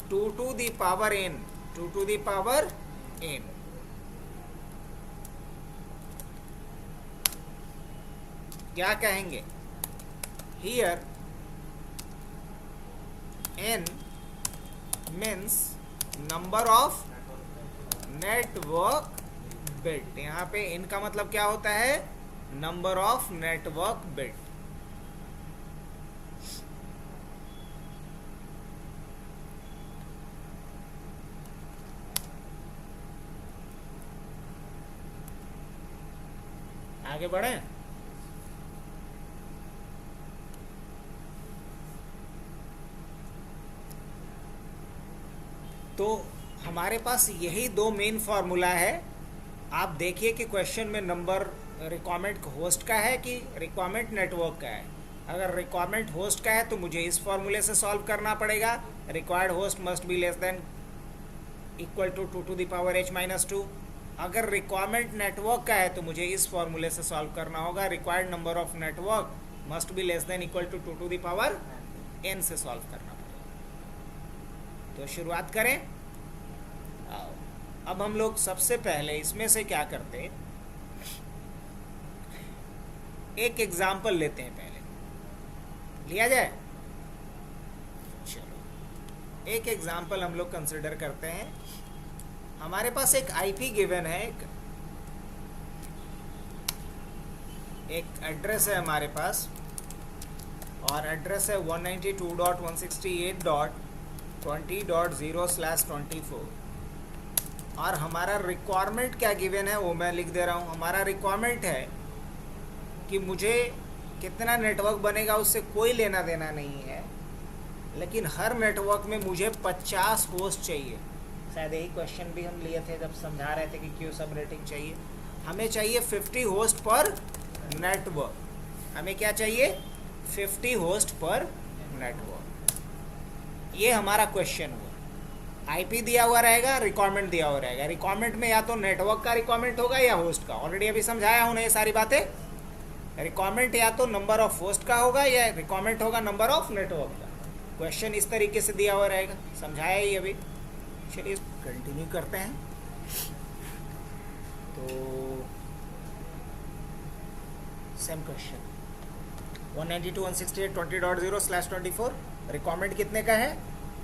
2 to the power n, 2 to the power n। क्या कहेंगे, here n means number of network bit. यहाँ पे n का मतलब क्या होता है, नंबर ऑफ नेटवर्क बिट। आगे बढ़े, तो हमारे पास यही दो मेन फॉर्मूला है। आप देखिए कि क्वेश्चन में नंबर रिक्वायरमेंट होस्ट का है कि रिक्वायरमेंट नेटवर्क का है। अगर रिक्वायरमेंट होस्ट का है तो मुझे इस फॉर्मूले से सॉल्व करना पड़ेगा, required host must be less than equal to 2 to the power h minus 2। अगर रिक्वायरमेंट नेटवर्क का है तो मुझे इस फॉर्मूले से सॉल्व करना होगा, required number of network must be less than equal to 2 to the power n से सॉल्व करना पड़ेगा। तो शुरुआत करें। अब हम लोग सबसे पहले इसमें से क्या करते हैं, एक एग्जाम्पल लेते हैं। पहले लिया जाए, चलो एक एग्जाम्पल हम लोग कंसिडर करते हैं। हमारे पास एक आईपी गिवन है, एक एड्रेस है हमारे पास, और एड्रेस है 192.168.20.0/24। और हमारा रिक्वायरमेंट क्या गिवन है वो मैं लिख दे रहा हूँ। हमारा रिक्वायरमेंट है कि मुझे कितना नेटवर्क बनेगा उससे कोई लेना देना नहीं है, लेकिन हर नेटवर्क में मुझे 50 होस्ट चाहिए। शायद यही क्वेश्चन भी हम लिए थे जब समझा रहे थे कि क्यों सब रेटिंग चाहिए। हमें चाहिए 50 होस्ट पर नेटवर्क। हमें क्या चाहिए, 50 होस्ट पर नेटवर्क। ये हमारा क्वेश्चन हुआ। आईपी दिया हुआ रहेगा, रिक्वायरमेंट दिया हुआ रहेगा। रिक्वायरमेंट में या तो नेटवर्क का रिक्वायरमेंट होगा या होस्ट का। ऑलरेडी अभी समझाया हूँ ये सारी बातें। रिक्वायरमेंट या तो नंबर ऑफ होस्ट का होगा या रिक्वायरमेंट होगा नंबर ऑफ नेटवर्क का। क्वेश्चन इस तरीके से दिया हुआ रहेगा, समझाया ही अभी। चलिए कंटिन्यू करते हैं। तो सेम क्वेश्चन 192.168.20.0/24। रिक्वायरमेंट कितने का है,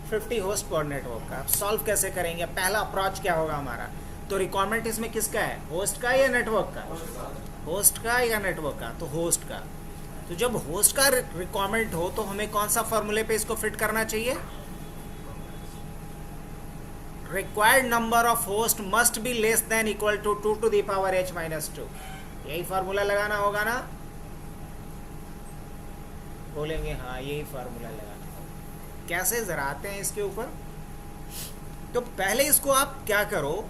50 होस्ट पर नेटवर्क का। सॉल्व कैसे करेंगे, पहला अप्रोच क्या होगा हमारा। तो रिक्वायरमेंट इसमें किसका है, होस्ट का या नेटवर्क का, होस्ट का या नेटवर्क का, तो होस्ट का। तो जब होस्ट का रिक्वायरमेंट हो तो हमें कौन सा फॉर्मूले पे इसको फिट करना चाहिए, required number of host must be less than equal to 2 to the power h minus 2। यही फार्मूला लगाना होगा ना, बोलेंगे हाँ यही फार्मूला लगाना। कैसे जरा आते हैं इसके ऊपर। तो पहले इसको आप क्या करो,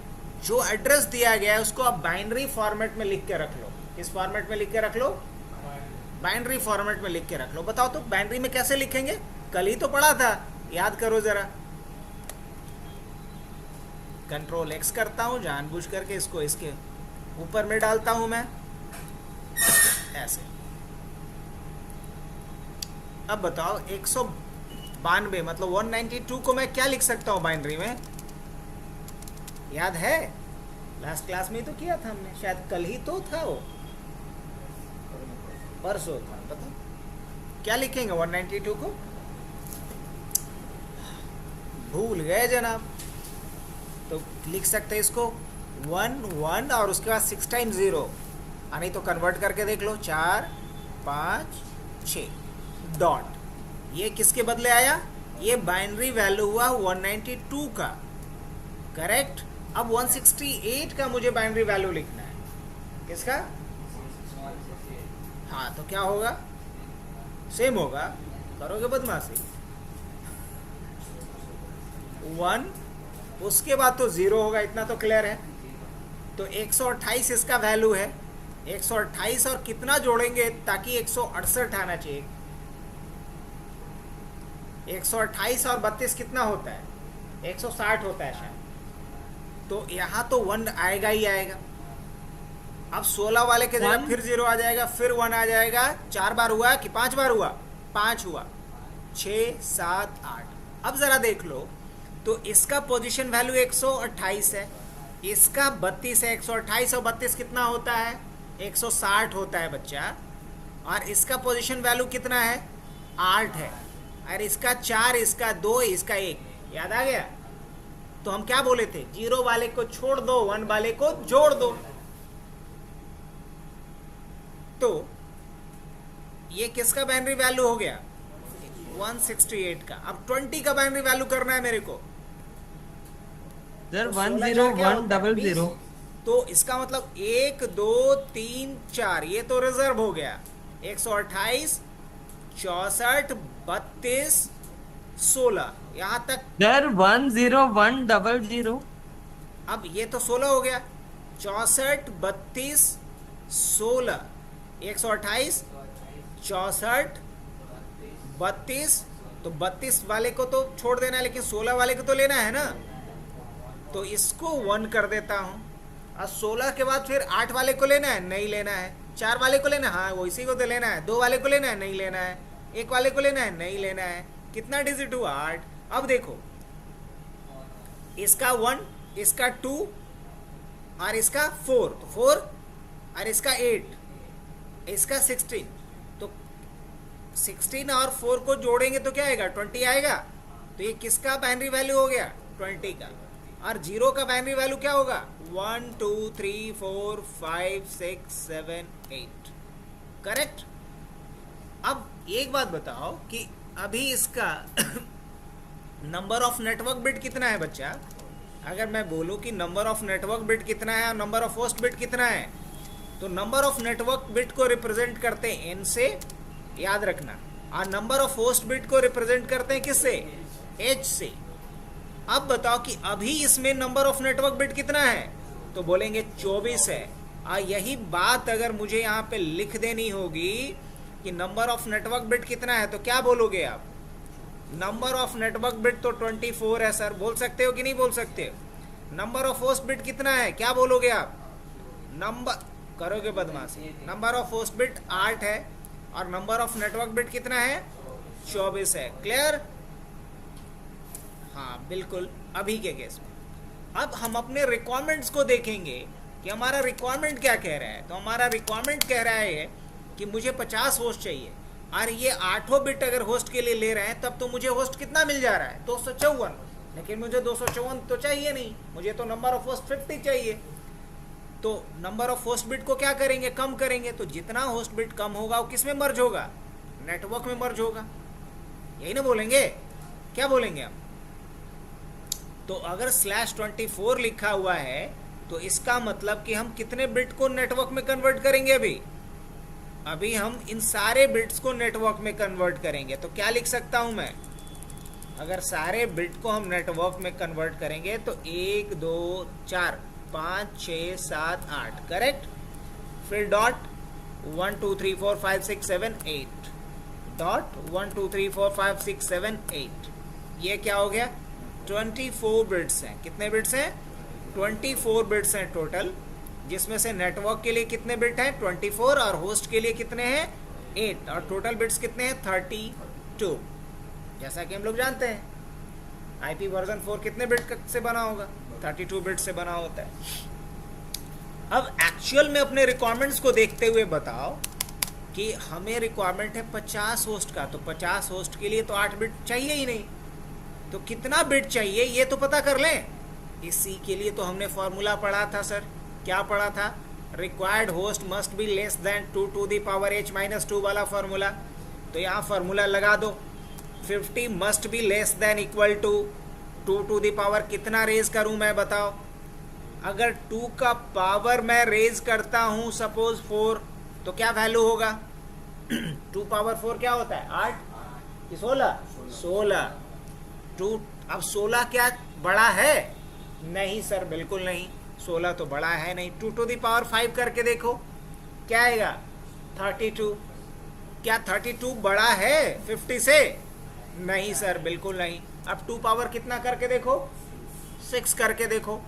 जो एड्रेस दिया गया है उसको आप बाइनरी फॉर्मेट में लिख के रख लो। किस फॉर्मेट में लिख के रख लो, बाइनरी फॉर्मेट में लिख के रख लो। बताओ तो बाइनरी में कैसे लिखेंगे, कल ही तो पढ़ा था, याद करो जरा। कंट्रोल एक्स करता हूँ, जानबूझ करके इसको इसके ऊपर में डालता हूँ मैं ऐसे। अब बताओ 192 मतलब 192 को मैं क्या लिख सकता हूँ बाइनरी में? याद है? लास्ट क्लास में ही तो किया था हमने, शायद कल ही तो था वो, परसों था। बताओ क्या लिखेंगे 192 को? भूल गए जनाब। तो लिख सकते हैं इसको 1 1 और उसके बाद 6 टाइम्स 0, नहीं तो कन्वर्ट करके देख लो 4 5 6 डॉट। ये किसके बदले आया? ये बाइनरी वैल्यू हुआ 192 का, करेक्ट। अब 168 का मुझे बाइनरी वैल्यू लिखना है। किसका? हाँ, तो क्या होगा? सेम होगा। करोगे बदमाशी? 1 उसके बाद तो 0 होगा, इतना तो क्लियर है। तो 128 इसका वैल्यू है। 128 और कितना जोड़ेंगे ताकि 168 आना चाहिए? 128 और 32 कितना होता है? 160 होता है शायद। तो यहाँ तो 1 आएगा ही आएगा। अब 16 वाले के जगह फिर 0 आ जाएगा, फिर 1 आ जाएगा। 4 बार हुआ कि 5 बार हुआ? 5 हुआ। 6 7 8। अब जरा देख लो, तो इसका पोजीशन वैल्यू 128 है, इसका 32 है। 128 और 32 कितना होता है? 160 होता है बच्चा। और इसका पोजीशन वैल्यू कितना है? 8 है। और इसका 4, इसका 2, इसका 1। याद आ गया? तो हम क्या बोले थे? 0 वाले को छोड़ दो, 1 वाले को जोड़ दो। तो ये किसका बाइनरी वैल्यू हो गया? 168 का। अब 20 का बाइनरी वैल्यू करना है मेरे को। सर 10100। तो इसका मतलब 1 2 3 4 ये तो रिजर्व हो गया। 128 64 32 16 यहाँ तक। सर 10100। अब ये तो 16 हो गया। 64 32 16 128 64 32। तो 32 वाले को तो छोड़ देना है, लेकिन 16 वाले को तो लेना है ना। तो इसको 1 कर देता हूँ। और 16 के बाद फिर 8 वाले को लेना है? नहीं लेना है। 4 वाले को लेना है? हाँ, वो इसी को तो लेना है। 2 वाले को लेना है? नहीं लेना है। 1 वाले को लेना है? नहीं लेना है। कितना डिजिट हुआ? 8। अब देखो, इसका 1, इसका 2 और इसका 4, तो 4 और इसका 8, इसका 16। तो 16 और 4 को जोड़ेंगे तो क्या आएगा? 20 आएगा। तो ये किसका बाइनरी वैल्यू हो गया? 20 का। और 0 का बाइनरी वैल्यू क्या होगा? 1 2 3 4 5 6 7 8, करेक्ट। अब एक बात बताओ कि अभी इसका नंबर ऑफ नेटवर्क बिट कितना है बच्चा? अगर मैं बोलूं कि नंबर ऑफ नेटवर्क बिट कितना है और नंबर ऑफ होस्ट बिट कितना है, तो नंबर ऑफ नेटवर्क बिट को रिप्रेजेंट करते हैं n से, याद रखना। और नंबर ऑफ होस्ट बिट को रिप्रेजेंट करते हैं किससे? h से। अब बताओ कि अभी इसमें नंबर ऑफ नेटवर्क बिट कितना है? तो बोलेंगे 24 है। और यही बात अगर मुझे यहाँ पे लिख देनी होगी कि नंबर ऑफ नेटवर्क बिट कितना है, तो क्या बोलोगे आप? नंबर ऑफ नेटवर्क बिट तो 24 है सर। बोल सकते हो कि नहीं बोल सकते? नंबर ऑफ होस्ट बिट कितना है? क्या बोलोगे आप? नंबर करोगे बदमाशी। नंबर ऑफ होस्ट बिट 8 है और नंबर ऑफ नेटवर्क बिट कितना है? 24 है। क्लियर? हाँ बिल्कुल, अभी के केस में। अब हम अपने रिक्वायरमेंट्स को देखेंगे कि हमारा रिक्वायरमेंट क्या कह रहा है। तो हमारा रिक्वायरमेंट कह रहा है कि मुझे 50 होस्ट चाहिए, और ये 8 बिट अगर होस्ट के लिए ले रहे हैं, तब तो मुझे होस्ट कितना मिल जा रहा है? 254। लेकिन मुझे 254 तो चाहिए नहीं, मुझे तो नंबर ऑफ होस्ट 50 चाहिए। तो नंबर ऑफ होस्ट बिट को क्या करेंगे? कम करेंगे। तो जितना होस्ट बिट कम होगा वो किस में मर्ज होगा? नेटवर्क में मर्ज होगा। यही ना बोलेंगे? क्या बोलेंगे हम? तो अगर /24 लिखा हुआ है तो इसका मतलब कि हम कितने बिट को नेटवर्क में कन्वर्ट करेंगे? अभी हम इन सारे बिट्स को नेटवर्क में कन्वर्ट करेंगे। तो क्या लिख सकता हूं मैं? अगर सारे बिट को हम नेटवर्क में कन्वर्ट करेंगे तो 1 2 4 5 6 7 8, करेक्ट। फिर डॉट 1 2 3 4 5 6 7 8 डॉट 1 2 3 4 5 6 7 8। ये क्या हो गया? 24 बिट्स हैं। कितने बिट्स हैं? 24 बिट्स हैं टोटल, जिसमें से नेटवर्क के लिए कितने बिट हैं 24 और होस्ट के लिए कितने हैं 8, और टोटल बिट्स कितने हैं 32। जैसा कि हम लोग जानते हैं आईपी वर्जन 4 कितने बिट से बना होगा 32 बिट से बना होता है। अब एक्चुअल में अपने रिक्वायरमेंट्स को देखते हुए बताओ कि हमें रिक्वायरमेंट है 50 होस्ट का, तो 50 होस्ट के लिए तो 8 बिट चाहिए ही नहीं, तो कितना बिट चाहिए ये तो पता कर लें। इसी के लिए तो हमने फॉर्मूला पढ़ा था सर, क्या पढ़ा था, required host must be less than 2 to the power h-2 वाला फॉर्मूला। तो यहाँ फॉर्मूला लगा दो, 50 must be less than equal to 2 to the power कितना रेज करूँ मैं बताओ। अगर 2 का पावर मैं रेज करता हूँ सपोज 4, तो क्या वैल्यू होगा 2 पावर 4 क्या होता है 8 कि 16। 2 अब 16 क्या बड़ा है, नहीं सर बिल्कुल नहीं, 16 तो बड़ा है नहीं। 2 टू द पावर 5 करके देखो क्या आएगा 32। क्या 32 बड़ा है 50 से, नहीं सर बिल्कुल नहीं। अब 2 पावर कितना करके देखो 6 करके देखो,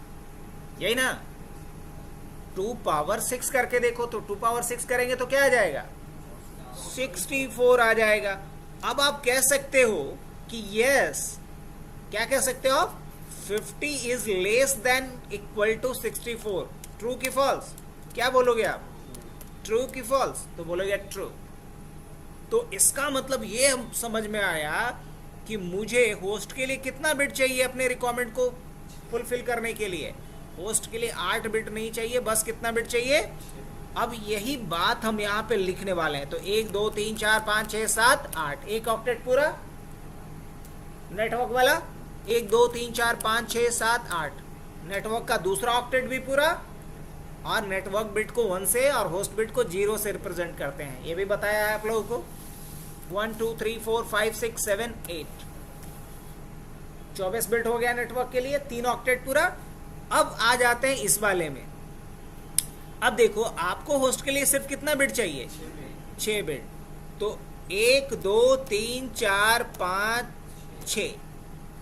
यही ना 2 पावर 6 करके देखो, तो 2 पावर 6 करेंगे तो क्या आ जाएगा 64 आ जाएगा। अब आप कह सकते हो कि यस, क्या कह सकते हो आप 50 is less than equal to 64, true की फॉल्स, क्या बोलोगे आप ट्रू की फॉल्स, तो बोलोगे ट्रू। तो इसका मतलब ये हम समझ में आया कि मुझे होस्ट के लिए कितना बिट चाहिए अपने रिक्वायरमेंट को फुलफिल करने के लिए। होस्ट के लिए 8 बिट नहीं चाहिए, बस कितना बिट चाहिए। अब यही बात हम यहाँ पे लिखने वाले हैं, तो 1 2 3 4 5 6 7 8, एक ऑक्टेट पूरा नेटवर्क वाला, 1 2 3 4 5 6 7 8 नेटवर्क का दूसरा ऑक्टेट भी पूरा, और नेटवर्क बिट को 1 से और होस्ट बिट को 0 से रिप्रेजेंट करते हैं, ये भी बताया है आप लोगों को। 1 2 3 4 5 6 7 8 24 बिट हो गया नेटवर्क के लिए, 3 ऑक्टेट पूरा। अब आ जाते हैं इस वाले में। अब देखो आपको होस्ट के लिए सिर्फ कितना बिट चाहिए 6 बिट, तो 1 2 3 4 5 6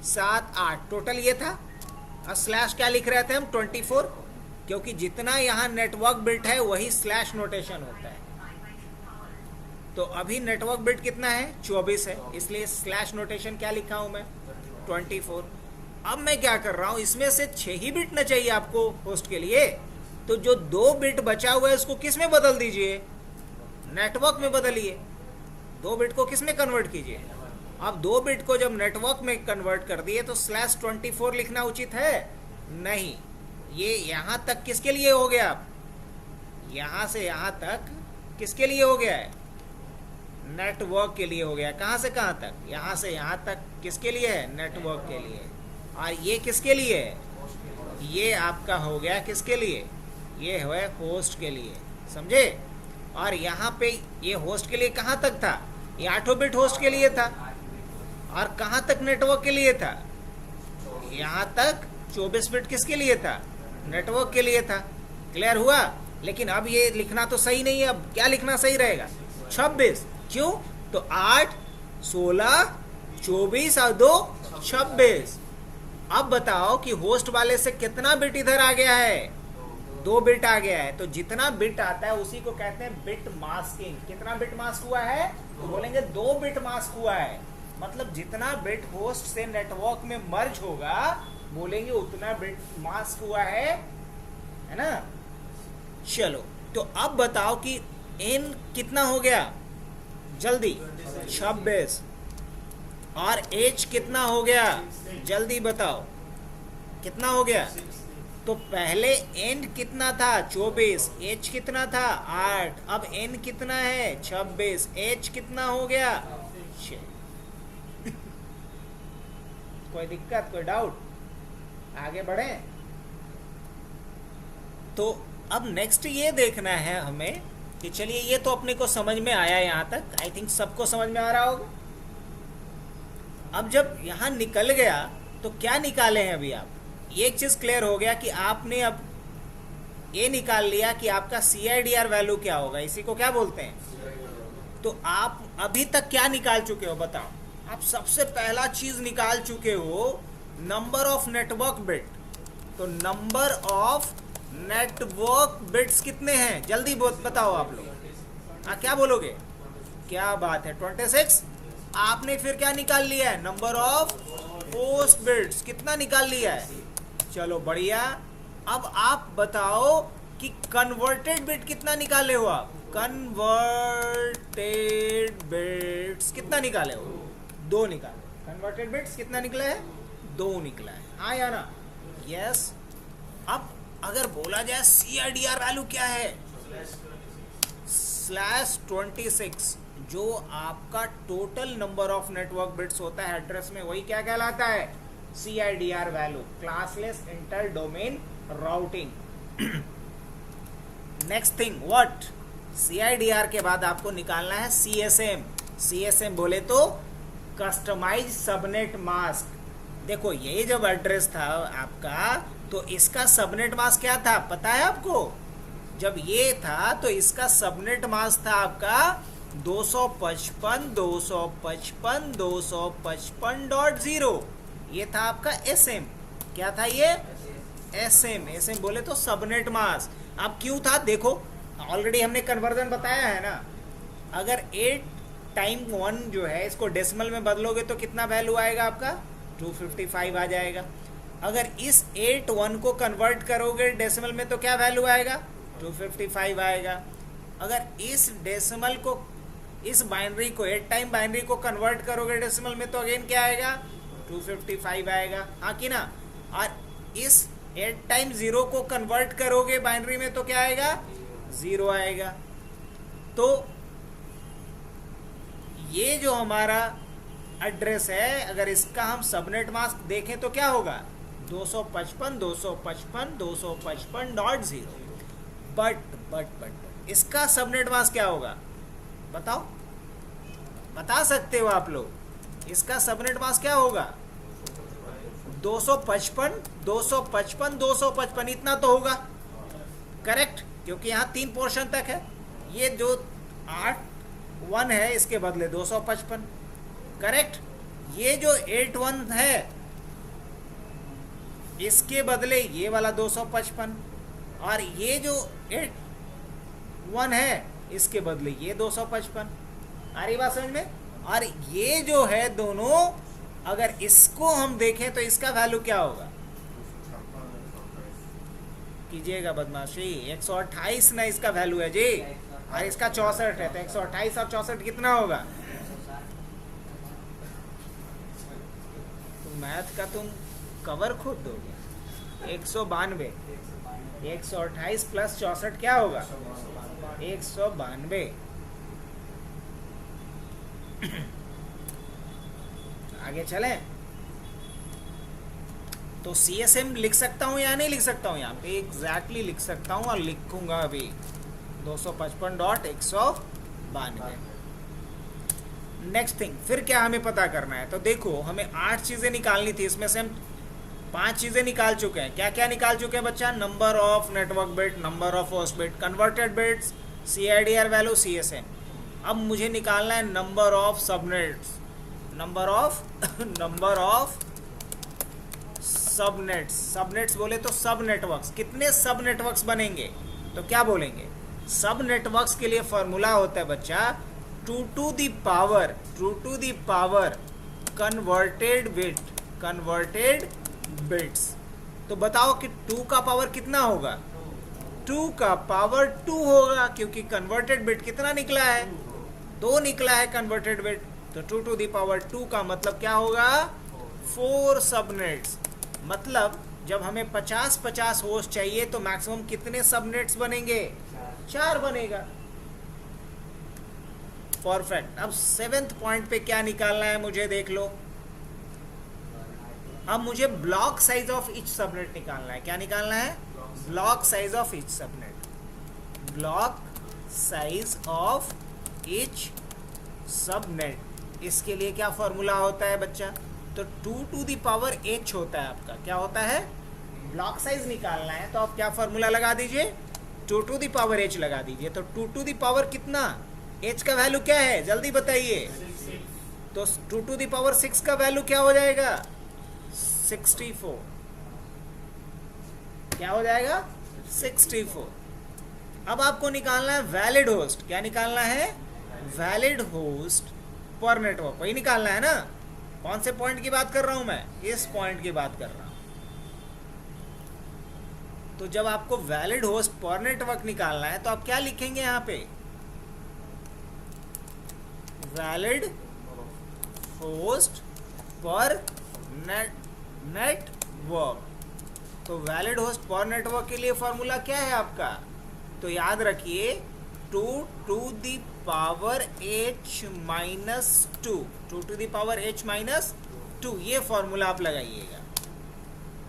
7 8 टोटल ये था, और स्लैश क्या लिख रहे थे हम 24, क्योंकि जितना यहाँ नेटवर्क बिट है वही स्लैश नोटेशन होता है। तो अभी नेटवर्क बिट कितना है 24 है, इसलिए स्लैश नोटेशन क्या लिखा हूं मैं 24। अब मैं क्या कर रहा हूं, इसमें से 6 ही बिट ना चाहिए आपको होस्ट के लिए, तो जो 2 बिट बचा हुआ है उसको किस में बदल दीजिए नेटवर्क में बदलिए। 2 बिट को किस में कन्वर्ट कीजिए। अब 2 बिट को जब नेटवर्क में कन्वर्ट कर दिए तो स्लैश 24 लिखना उचित है नहीं, ये यहां तक किसके लिए हो गया, यहां से यहां तक किसके लिए हो गया है नेटवर्क के लिए हो गया। कहां से कहां तक, यहां से यहां तक किसके लिए है नेटवर्क के लिए, और ये किसके लिए है, ये आपका हो गया किसके लिए, ये है होस्ट के लिए, समझे। और यहाँ पे ये होस्ट के लिए कहाँ तक था, ये 8 बिट होस्ट के लिए था, और कहाँ तक नेटवर्क के लिए था, यहाँ तक 24 बिट किसके लिए था नेटवर्क के लिए था। क्लियर हुआ। लेकिन अब ये लिखना तो सही नहीं है, अब क्या लिखना सही रहेगा 26, क्यों, तो 8 16 24 और 2 26। अब बताओ कि होस्ट वाले से कितना बिट इधर आ गया है 2 बिट आ गया है, तो जितना बिट आता है उसी को कहते हैं बिट मास्किंग। कितना बिट मास्क हुआ है, तो बोलेंगे 2 बिट मास्क हुआ है, मतलब जितना बिट होस्ट से नेटवर्क में मर्ज होगा बोलेंगे उतना बिट मास्क हुआ है ना। चलो तो अब बताओ कि n कितना हो गया जल्दी 26, और h कितना हो गया जल्दी बताओ कितना हो गया। तो पहले n कितना था 24, h कितना था 8, अब n कितना है 26, h कितना हो गया 6। कोई दिक्कत, कोई डाउट, आगे बढ़े। तो अब नेक्स्ट ये देखना है हमें कि चलिए ये तो अपने को समझ में आया यहाँ तक, आई थिंक सबको समझ में आ रहा होगा। अब जब यहाँ निकल गया तो क्या निकाले हैं अभी आप, ये एक चीज़ क्लियर हो गया कि आपने अब ये निकाल लिया कि आपका CIDR वैल्यू क्या होगा, इसी को क्या बोलते हैं। तो आप अभी तक क्या निकाल चुके हो बताओ। आप सबसे पहला चीज़ निकाल चुके हो नंबर ऑफ नेटवर्क बिट, तो नंबर ऑफ नेटवर्क बिट्स कितने हैं, जल्दी बताओ आप लोग। क्या बोलोगे, क्या बात है, 26। आपने फिर क्या निकाल लिया है, नंबर ऑफ पोस्ट बिट्स कितना निकाल लिया है, चलो बढ़िया। अब आप बताओ कि कन्वर्टेड बिट कितना निकाले हो आप, कन्वर्टेड बिट्स कितना निकाले हो, 2 निकाले। कन्वर्टेड बिट्स कितना निकला है, 2 निकला है, हाँ या ना, यस। अब अगर बोला जाए CIDR वैल्यू क्या है, /26, जो आपका total number of network bits होता है एड्रेस में, वही क्या कहलाता है, CIDR value, classless inter domain routing. Next thing what, CIDR के बाद आपको निकालना है CSM। CSM बोले तो कस्टमाइज सबनेट मास्क। देखो ये जब एड्रेस था आपका, तो इसका सबनेट मास्क क्या था पता है आपको, जब ये था तो इसका सबनेट मास्क था आपका 255.255.255.0। ये था आपका SM, क्या था ये, SM बोले तो सबनेट मास्क। अब क्यों था, देखो ऑलरेडी हमने कन्वर्जन बताया है ना, अगर 8 टाइम 1 जो है इसको डेसिमल में बदलोगे तो कितना वैल्यू आएगा आपका, 255 आ जाएगा। अगर इस 8 1 को कन्वर्ट करोगे डेसिमल में तो क्या वैल्यू आएगा, 255 आएगा। अगर इस डेसिमल को, इस बाइनरी को 8 टाइम बाइनरी को कन्वर्ट करोगे डेसिमल में तो अगेन क्या आएगा, 255 आएगा, हाँ कि ना। और इस 8 टाइम 0 को कन्वर्ट करोगे बाइनरी में तो क्या आएगा, 0 आएगा। तो ये जो हमारा एड्रेस है, अगर इसका हम सबनेट मास्क देखें तो क्या होगा, 255.255.255.0। बट इसका सबनेट मास्क क्या होगा, बताओ, बता सकते हो आप लोग, इसका सबनेट मास्क क्या होगा, 255 इतना तो होगा, करेक्ट, क्योंकि यहाँ 3 पोर्शन तक है। ये जो 8 1 है इसके बदले 255, करेक्ट। ये जो 8 1 है इसके बदले ये वाला 255, और ये जो 8 1 है इसके बदले ये 255। आ रही बात समझ में। और ये जो है दोनों, अगर इसको हम देखें तो इसका वैल्यू क्या होगा, कीजिएगा बदमाशी, 128 ना इसका वैल्यू है जी, और इसका 64 है, तो 128 और 64 कितना होगा, तो मैथ का तुम कवर खुद दोगे, 192, 128 प्लस 64 क्या होगा, 192। आगे चलें, तो CSM लिख सकता हूं या नहीं लिख सकता हूं, यहाँ पे एग्जैक्टली लिख सकता हूं, और लिखूंगा अभी 255.192। नेक्स्ट थिंग, फिर क्या हमें पता करना है, तो देखो हमें 8 चीजें निकालनी थी, इसमें से हम 5 चीजें निकाल चुके हैं। क्या क्या निकाल चुके हैं बच्चा, number of network bit, number of host bit, converted bits, CIDR value, CSM। अब मुझे निकालना है number of subnets, number of subnets. Subnets बोले तो सब नेटवर्क्स, कितने सब नेटवर्क्स बनेंगे, तो क्या बोलेंगे, सब नेटवर्क्स के लिए फॉर्मूला होता है बच्चा 2 to the power converted bits. तो बताओ कि 2 का पावर कितना होगा, 2 का पावर 2 होगा, क्योंकि कन्वर्टेड बिट कितना निकला है, 2 निकला है कन्वर्टेड बिट। तो 2 to the power 2 का मतलब क्या होगा, 4 सबनेट्स। मतलब जब हमें 50-50 होस्ट चाहिए तो मैक्सिमम कितने सबनेट्स बनेंगे, 4 बनेगा। परफेक्ट। अब 7th पॉइंट पे क्या निकालना है मुझे, देख लो। अब मुझे block size of each subnet निकालना है। क्या निकालना है, block size of each subnet, block size of each subnet. इसके लिए क्या फॉर्मूला होता है बच्चा, तो 2 to the power h होता है आपका। क्या होता है, ब्लॉक साइज निकालना है तो आप क्या फॉर्मूला लगा दीजिए, 2 to the power h लगा दीजिए। तो 2 to the power कितना, h का वैल्यू क्या है जल्दी बताइए। तो 2 to the power 6 का वैल्यू क्या हो जाएगा, 64। क्या हो जाएगा 64। अब आपको निकालना है वैलिड होस्ट। क्या निकालना है? वैलिड होस्ट पर नेटवर्क। वही निकालना है ना। कौन से पॉइंट की बात कर रहा हूं मैं? इस पॉइंट की बात कर रहा हूं। तो जब आपको वैलिड होस्ट पर नेटवर्क निकालना है तो आप क्या लिखेंगे यहां पे? वैलिड होस्ट पर नेटवर्क। तो वैलिड होस्ट पर नेटवर्क के लिए फॉर्मूला क्या है आपका? तो याद रखिए 2 to the power h minus 2, 2 to the power h minus 2, ये फॉर्मूला आप लगाइएगा।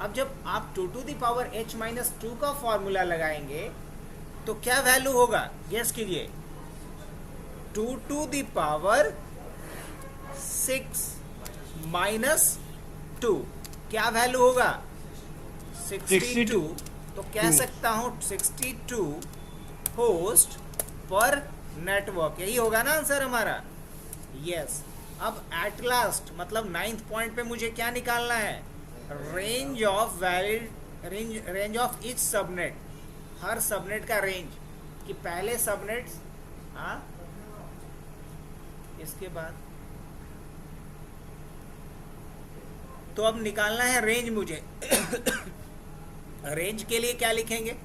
अब जब आप 2 to the power h minus 2 का फॉर्मूला लगाएंगे तो क्या वैल्यू होगा? गेस कीजिए। 2 to the power 6 minus 2 क्या वैल्यू होगा? 62। तो कह सकता हूं 62 होस्ट पर नेटवर्क। यही होगा ना आंसर हमारा? यस। अब एट लास्ट मतलब 9th पॉइंट पे मुझे क्या निकालना है? Range of valid range of each subnet. Her subnet का रेंज कि पहले सबनेट्स इसके बाद। तो अब निकालना है रेंज मुझे। रेंज के लिए क्या लिखेंगे?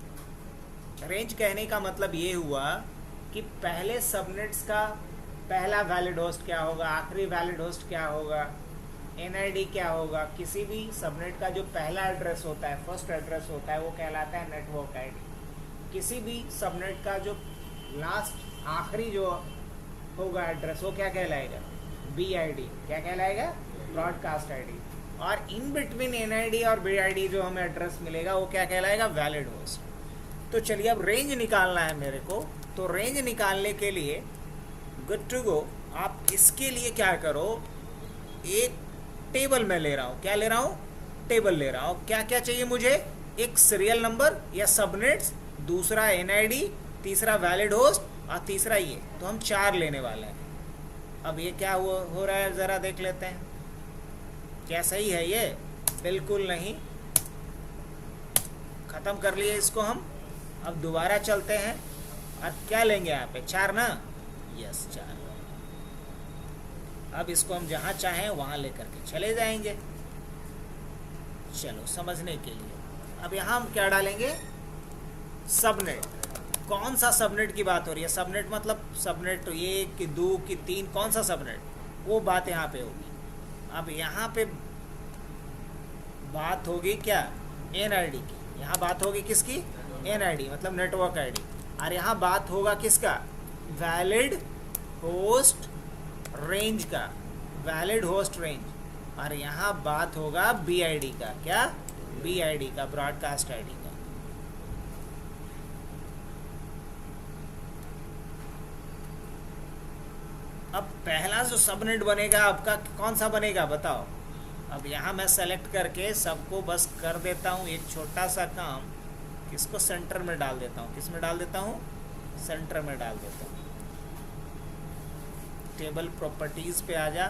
रेंज कहने का मतलब ये हुआ कि पहले सबनेट्स का पहला वैलिड होस्ट क्या होगा, आखिरी वैलिड होस्ट क्या होगा, एनआईडी क्या होगा। किसी भी सबनेट का जो पहला एड्रेस होता है, फर्स्ट एड्रेस होता है, वो कहलाता है नेटवर्क आईडी। किसी भी सबनेट का जो लास्ट आखिरी जो होगा एड्रेस, वो क्या कहलाएगा? बीआईडी। क्या कहलाएगा? Broadcast ID. और इन बिटवीन एनआईडी और बीआईडी जो हमें एड्रेस मिलेगा वो क्या कहलाएगा? Valid host. तो चलिए अब रेंज निकालना है मेरे को। तो रेंज निकालने के लिए गुड टू गो। आप इसके लिए क्या करो, एक टेबल में ले रहा हूँ। क्या ले रहा हूँ? टेबल ले रहा हूँ। क्या क्या चाहिए मुझे? एक सीरियल नंबर या सबनेट्स, दूसरा एनआईडी, तीसरा वैलिड होस्ट और तीसरा ये। तो हम 4 लेने वाले हैं। अब ये क्या हो रहा है ज़रा देख लेते हैं। क्या सही है ये? बिल्कुल नहीं। ख़त्म कर लिए इसको हम। अब दोबारा चलते हैं। अब क्या लेंगे यहाँ पे? 4 ना? यस 4। अब इसको हम जहाँ चाहें वहाँ लेकर के चले जाएंगे। चलो समझने के लिए अब यहाँ हम क्या डालेंगे? सबनेट। कौन सा सबनेट की बात हो रही है? सबनेट मतलब सबनेट 1 कि 2 कि 3, कौन सा सबनेट, वो बात यहाँ पे होगी। अब यहाँ पे बात होगी क्या? एनआईडी की। यहाँ बात होगी किसकी? एनआईडी मतलब नेटवर्क आईडी। और यहाँ बात होगा किसका? वैलिड होस्ट रेंज का, वैलिड होस्ट रेंज। और यहाँ बात होगा बीआईडी का। क्या? बीआईडी का, ब्रॉडकास्ट आईडी का। अब पहला जो सबनेट बनेगा आपका कौन सा बनेगा बताओ? अब यहाँ मैं सेलेक्ट करके सबको बस कर देता हूँ एक छोटा सा काम। किसको सेंटर में डाल देता हूँ? किस में डाल देता हूँ? सेंटर में डाल देता हूँ। टेबल प्रॉपर्टीज पे आ जा।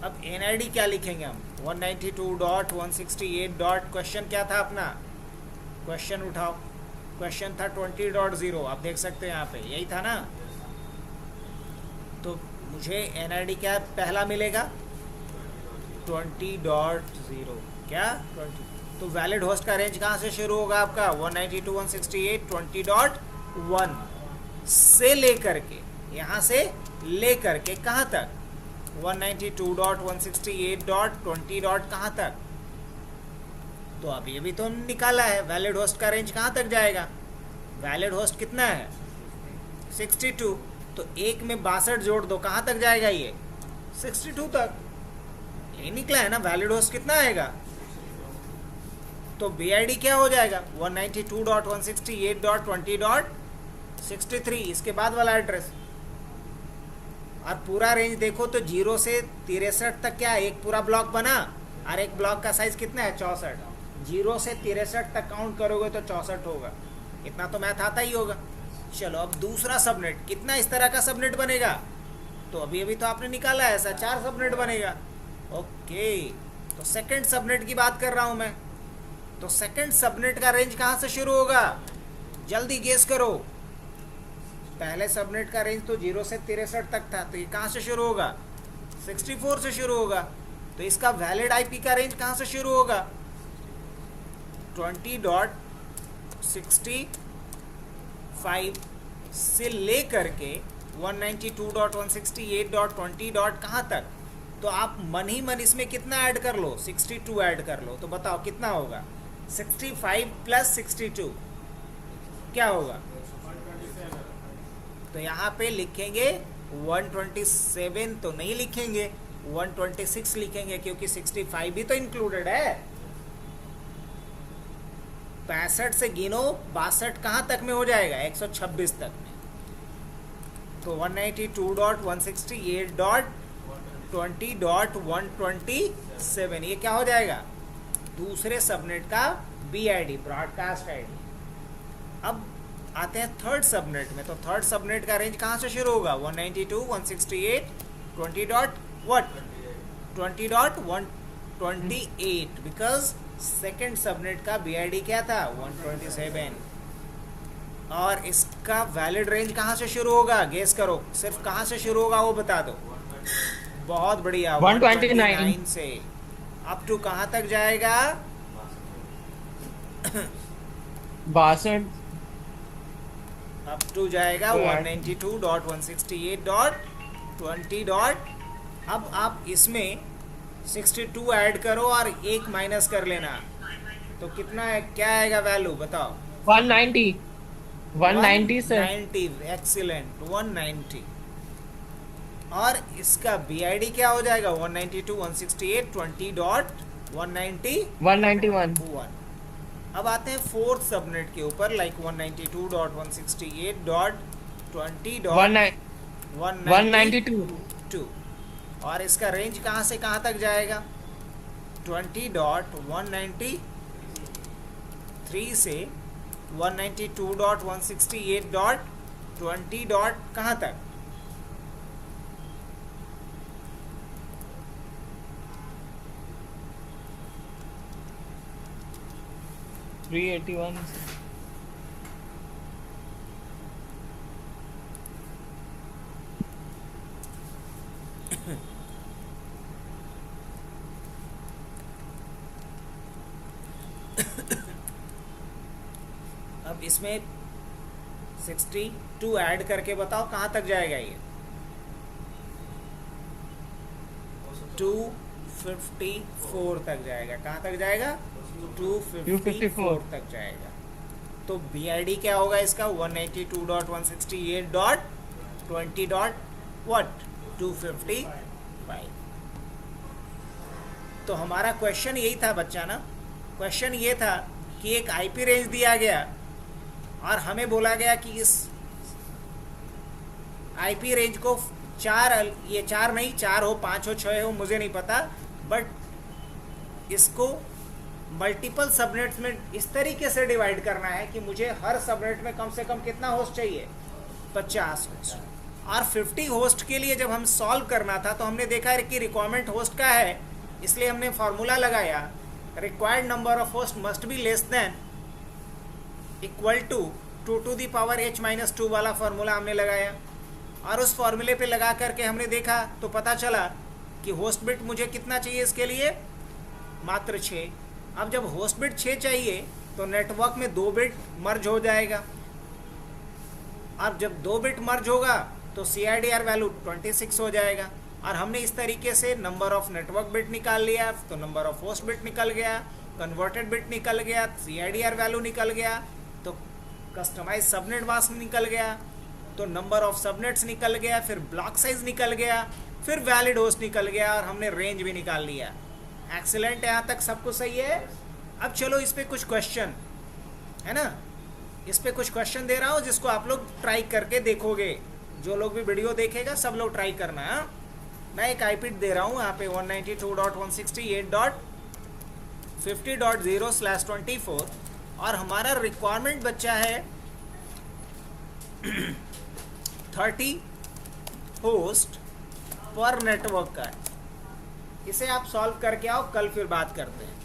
अब एनआईडी क्या लिखेंगे हम? 192.168. क्वेश्चन क्या था अपना? क्वेश्चन उठाओ। क्वेश्चन था 20.0। आप देख सकते हैं यहाँ पे, यही था ना। तो मुझे एनआईडी क्या पहला मिलेगा? 20.0। क्या? 20। तो वैलिड होस्ट का रेंज कहाँ से शुरू होगा आपका? 192.168.20.1 से लेकर के, यहाँ से लेकर के कहाँ तक? 192.168.20. कहाँ तक? तो अब ये भी तो निकाला है। वैलिड होस्ट का रेंज कहाँ तक जाएगा? वैलिड होस्ट कितना है? 62। तो एक में 62 जोड़ दो, कहाँ तक जाएगा ये? 62 तक। ये निकला है ना। वैलिड होस्ट कितना आएगा? तो बीआईडी क्या हो जाएगा? 192.168.20.63। इसके बाद वाला एड्रेस। और पूरा रेंज देखो तो 0 से 63 तक क्या है? एक पूरा ब्लॉक बना। और एक ब्लॉक का साइज कितना है? 64। 0 से 63 तक काउंट करोगे तो 64 होगा। इतना तो मैथ आता ही होगा। चलो अब दूसरा सबनेट। कितना इस तरह का सबनेट बनेगा? तो अभी अभी तो आपने निकाला है, ऐसा 4 सबनेट बनेगा। ओके, तो सेकंड सबनेट की बात कर रहा हूं मैं। तो सेकंड सबनेट का रेंज कहां से शुरू होगा, जल्दी गेस करो। पहले सबनेट का रेंज तो 0 से 63 तक था, तो ये कहां से शुरू होगा, 64 से शुरू होगा। तो इसका वैलिड आईपी का रेंज कहां से शुरू होगा, 20.65 से लेकर के 192.168.20. कहां तक। तो आप मन ही मन इसमें कितना ऐड कर लो, 62 ऐड कर लो। तो बताओ कितना होगा, 65 प्लस 62 क्या होगा। तो यहाँ पे लिखेंगे 127 तो नहीं लिखेंगे, 126 लिखेंगे, क्योंकि 65 भी तो इंक्लूडेड है। 65 से गिनो 62 कहाँ तक में हो जाएगा, 126 तक में। तो 192.168.20.127 ये क्या हो जाएगा, दूसरे सबनेट का BID, ब्रॉडकास्ट आईडी। अब आते हैं थर्ड सबनेट में। तो थर्ड सबनेट का रेंज कहाँ से शुरू होगा, 192.168.20.128 बिकॉज सेकेंड सबनेट का BID क्या था, 127। और इसका वैलिड रेंज कहाँ से शुरू होगा, गेस करो, सिर्फ कहाँ से शुरू होगा वो बता दो। बहुत बढ़िया, 129 से अप टू कहाँ तक जाएगा, 62 अप टू जाएगा 192.168.20. अब आप इसमें 62 ऐड करो और 1 माइनस कर लेना, तो कितना है, क्या आएगा वैल्यू बताओ, 190 से 190। एक्सीलेंट, 190। और इसका BID क्या हो जाएगा, 192.168.20.191। अब आते हैं फोर्थ सबनेट के ऊपर, लाइक 192.168.20.192। और इसका रेंज कहाँ से कहाँ तक जाएगा, 20.193 से 192.168.20. कहाँ तक, 381 से अब इसमें 62 ऐड करके बताओ कहाँ तक जाएगा ये, 254 तक जाएगा। कहाँ तक जाएगा, 254 तक जाएगा। तो BID क्या होगा इसका, 192.168.20.255। तो हमारा क्वेश्चन यही था बच्चा ना, क्वेश्चन ये था कि एक IP रेंज दिया गया और हमें बोला गया कि इस IP रेंज को 4 नहीं, 4 हो, 5 हो, 6 हो, मुझे नहीं पता, बट इसको मल्टीपल सबनेट्स में इस तरीके से डिवाइड करना है कि मुझे हर सबनेट में कम से कम कितना होस्ट चाहिए, 50 होस्ट। और 50 होस्ट के लिए जब हम सॉल्व करना था तो हमने देखा है कि रिक्वायरमेंट होस्ट का है, इसलिए हमने फॉर्मूला लगाया, required number of host must be less than equal to 2 to the power h-2 वाला फॉर्मूला हमने लगाया। और उस फॉर्मूले पे लगा करके हमने देखा तो पता चला कि होस्ट बिट मुझे कितना चाहिए इसके लिए, मात्र 6। अब जब होस्ट बिट 6 चाहिए तो नेटवर्क में 2 बिट मर्ज हो जाएगा। अब जब 2 बिट मर्ज होगा तो CIDR वैल्यू 26 हो जाएगा। और हमने इस तरीके से नंबर ऑफ नेटवर्क बिट निकाल लिया, तो नंबर ऑफ होस्ट बिट निकल गया, कन्वर्टेड बिट निकल गया, CIDR वैल्यू निकल गया, तो कस्टमाइज सबनेट मास्क निकल गया, तो नंबर ऑफ सबनेट्स निकल गया, फिर ब्लॉक साइज निकल गया, फिर वैलिड होस्ट निकल गया, और हमने रेंज भी निकाल लिया। एक्सीलेंट, यहाँ तक सब कुछ सही है। अब चलो इस पे कुछ क्वेश्चन है ना, इस पे कुछ क्वेश्चन दे रहा हूँ जिसको आप लोग ट्राई करके देखोगे। जो लोग भी वीडियो देखेगा सब लोग ट्राई करना है। मैं एक IP दे रहा हूँ यहाँ पे 192.168.50.0/24 और हमारा रिक्वायरमेंट बच्चा है 30 होस्ट पर नेटवर्क का है। इसे आप सॉल्व करके आओ, कल फिर बात करते हैं।